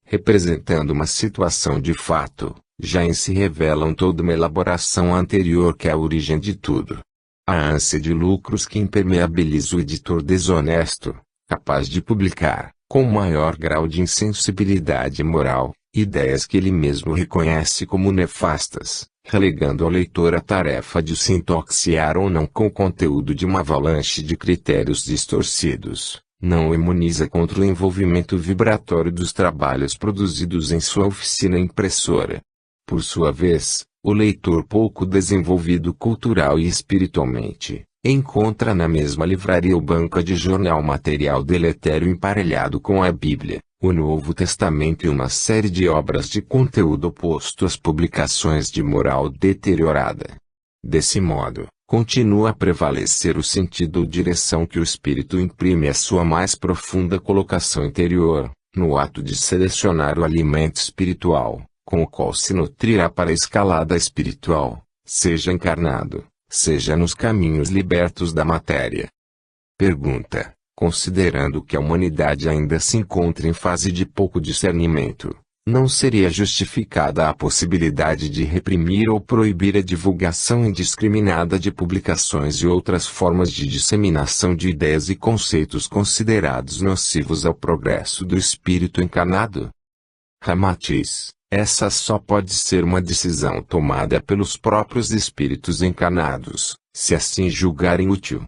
Representando uma situação de fato, já em si revelam toda uma elaboração anterior que é a origem de tudo. A ânsia de lucros que impermeabiliza o editor desonesto, capaz de publicar, com maior grau de insensibilidade moral, ideias que ele mesmo reconhece como nefastas, relegando ao leitor a tarefa de se intoxicar ou não com o conteúdo de uma avalanche de critérios distorcidos. Não o imuniza contra o envolvimento vibratório dos trabalhos produzidos em sua oficina impressora. Por sua vez, o leitor pouco desenvolvido cultural e espiritualmente, encontra na mesma livraria ou banca de jornal material deletério emparelhado com a Bíblia, o Novo Testamento e uma série de obras de conteúdo oposto às publicações de moral deteriorada. Desse modo, continua a prevalecer o sentido ou direção que o espírito imprime à sua mais profunda colocação interior, no ato de selecionar o alimento espiritual, com o qual se nutrirá para a escalada espiritual, seja encarnado, seja nos caminhos libertos da matéria. Pergunta: considerando que a humanidade ainda se encontra em fase de pouco discernimento, não seria justificada a possibilidade de reprimir ou proibir a divulgação indiscriminada de publicações e outras formas de disseminação de ideias e conceitos considerados nocivos ao progresso do espírito encarnado? Ramatiz, Essa só pode ser uma decisão tomada pelos próprios espíritos encarnados, se assim julgarem útil.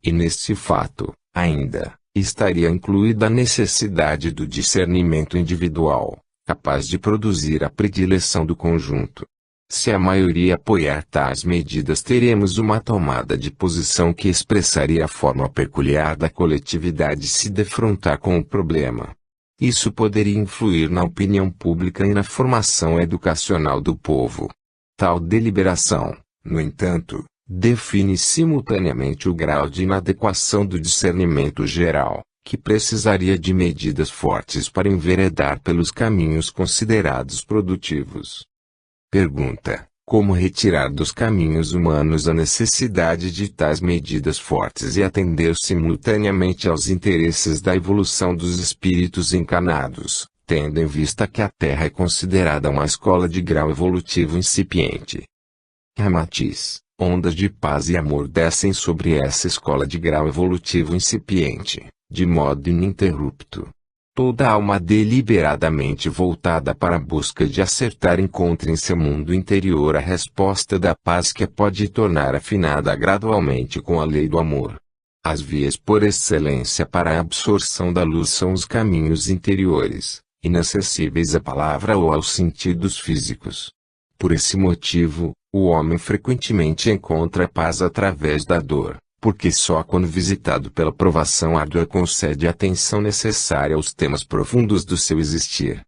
E nesse fato, ainda, estaria incluída a necessidade do discernimento individual, capaz de produzir a predileção do conjunto. Se a maioria apoiar tais medidas, teremos uma tomada de posição que expressaria a forma peculiar da coletividade se defrontar com o problema. Isso poderia influir na opinião pública e na formação educacional do povo. Tal deliberação, no entanto, define simultaneamente o grau de inadequação do discernimento geral, que precisaria de medidas fortes para enveredar pelos caminhos considerados produtivos. Pergunta: como retirar dos caminhos humanos a necessidade de tais medidas fortes e atender simultaneamente aos interesses da evolução dos espíritos encarnados, tendo em vista que a Terra é considerada uma escola de grau evolutivo incipiente? Ramatiz: ondas de paz e amor descem sobre essa escola de grau evolutivo incipiente, de modo ininterrupto. Toda alma deliberadamente voltada para a busca de acertar encontra em seu mundo interior a resposta da paz que a pode tornar afinada gradualmente com a lei do amor. As vias por excelência para a absorção da luz são os caminhos interiores, inacessíveis à palavra ou aos sentidos físicos. Por esse motivo, o homem frequentemente encontra paz através da dor, porque só quando visitado pela provação árdua concede a atenção necessária aos temas profundos do seu existir.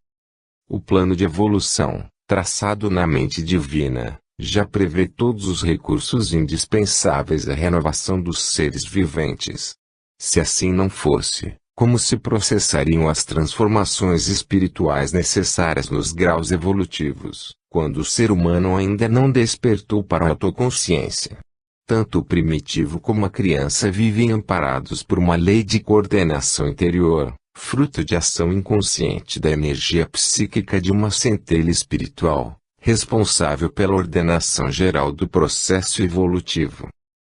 O plano de evolução, traçado na mente divina, já prevê todos os recursos indispensáveis à renovação dos seres viventes. Se assim não fosse, como se processariam as transformações espirituais necessárias nos graus evolutivos, quando o ser humano ainda não despertou para a autoconsciência? Tanto o primitivo como a criança vivem amparados por uma lei de coordenação interior, fruto de ação inconsciente da energia psíquica de uma centelha espiritual, responsável pela ordenação geral do processo evolutivo.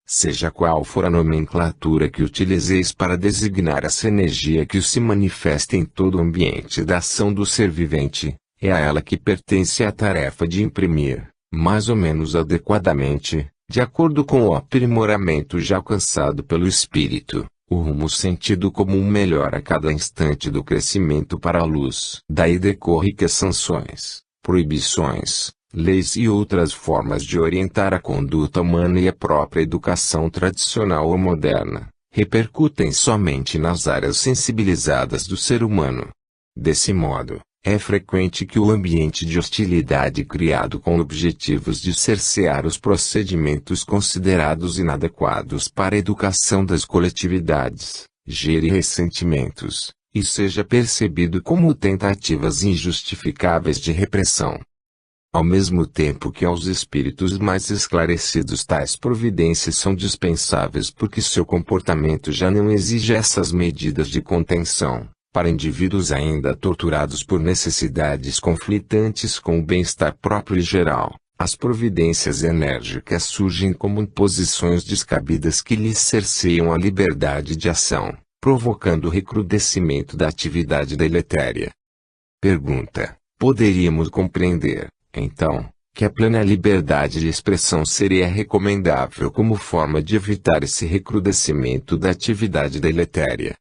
Seja qual for a nomenclatura que utilizeis para designar essa energia que se manifesta em todo o ambiente da ação do ser vivente, é a ela que pertence a tarefa de imprimir, mais ou menos adequadamente, de acordo com o aprimoramento já alcançado pelo espírito, o rumo sentido como um melhor a cada instante do crescimento para a luz. Daí decorre que as sanções, proibições, leis e outras formas de orientar a conduta humana e a própria educação tradicional ou moderna, repercutem somente nas áreas sensibilizadas do ser humano. Desse modo, é frequente que o ambiente de hostilidade criado com objetivos de cercear os procedimentos considerados inadequados para a educação das coletividades, gere ressentimentos, e seja percebido como tentativas injustificáveis de repressão. Ao mesmo tempo que aos espíritos mais esclarecidos tais providências são dispensáveis porque seu comportamento já não exige essas medidas de contenção. Para indivíduos ainda torturados por necessidades conflitantes com o bem-estar próprio e geral, as providências enérgicas surgem como imposições descabidas que lhes cerceiam a liberdade de ação, provocando o recrudescimento da atividade deletéria. Pergunta: poderíamos compreender, então, que a plena liberdade de expressão seria recomendável como forma de evitar esse recrudescimento da atividade deletéria?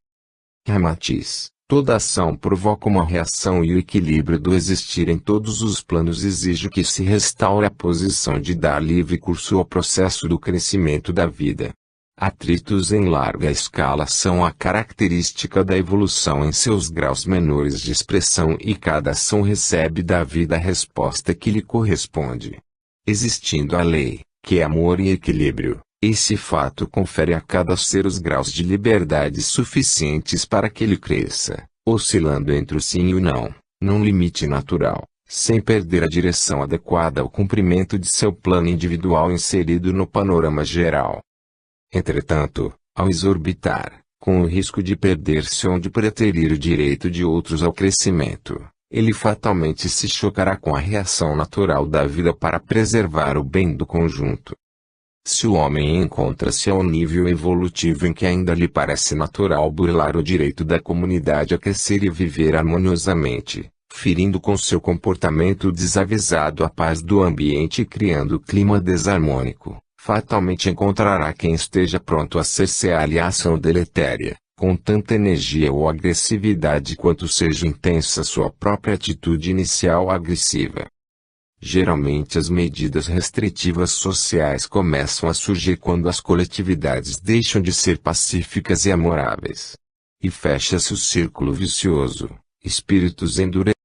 Ramatiz: toda ação provoca uma reação e o equilíbrio do existir em todos os planos exige que se restaure a posição de dar livre curso ao processo do crescimento da vida. Atritos em larga escala são a característica da evolução em seus graus menores de expressão e cada ação recebe da vida a resposta que lhe corresponde. Existindo a lei, que é amor e equilíbrio, esse fato confere a cada ser os graus de liberdade suficientes para que ele cresça, oscilando entre o sim e o não, num limite natural, sem perder a direção adequada ao cumprimento de seu plano individual inserido no panorama geral. Entretanto, ao exorbitar, com o risco de perder-se onde preterir o direito de outros ao crescimento, ele fatalmente se chocará com a reação natural da vida para preservar o bem do conjunto. Se o homem encontra-se a um nível evolutivo em que ainda lhe parece natural burlar o direito da comunidade a crescer e viver harmoniosamente, ferindo com seu comportamento desavisado a paz do ambiente e criando clima desarmônico, fatalmente encontrará quem esteja pronto a cercear-lhe a ação deletéria, com tanta energia ou agressividade quanto seja intensa sua própria atitude inicial agressiva. Geralmente as medidas restritivas sociais começam a surgir quando as coletividades deixam de ser pacíficas e amoráveis. E fecha-se o círculo vicioso, espíritos endurecidos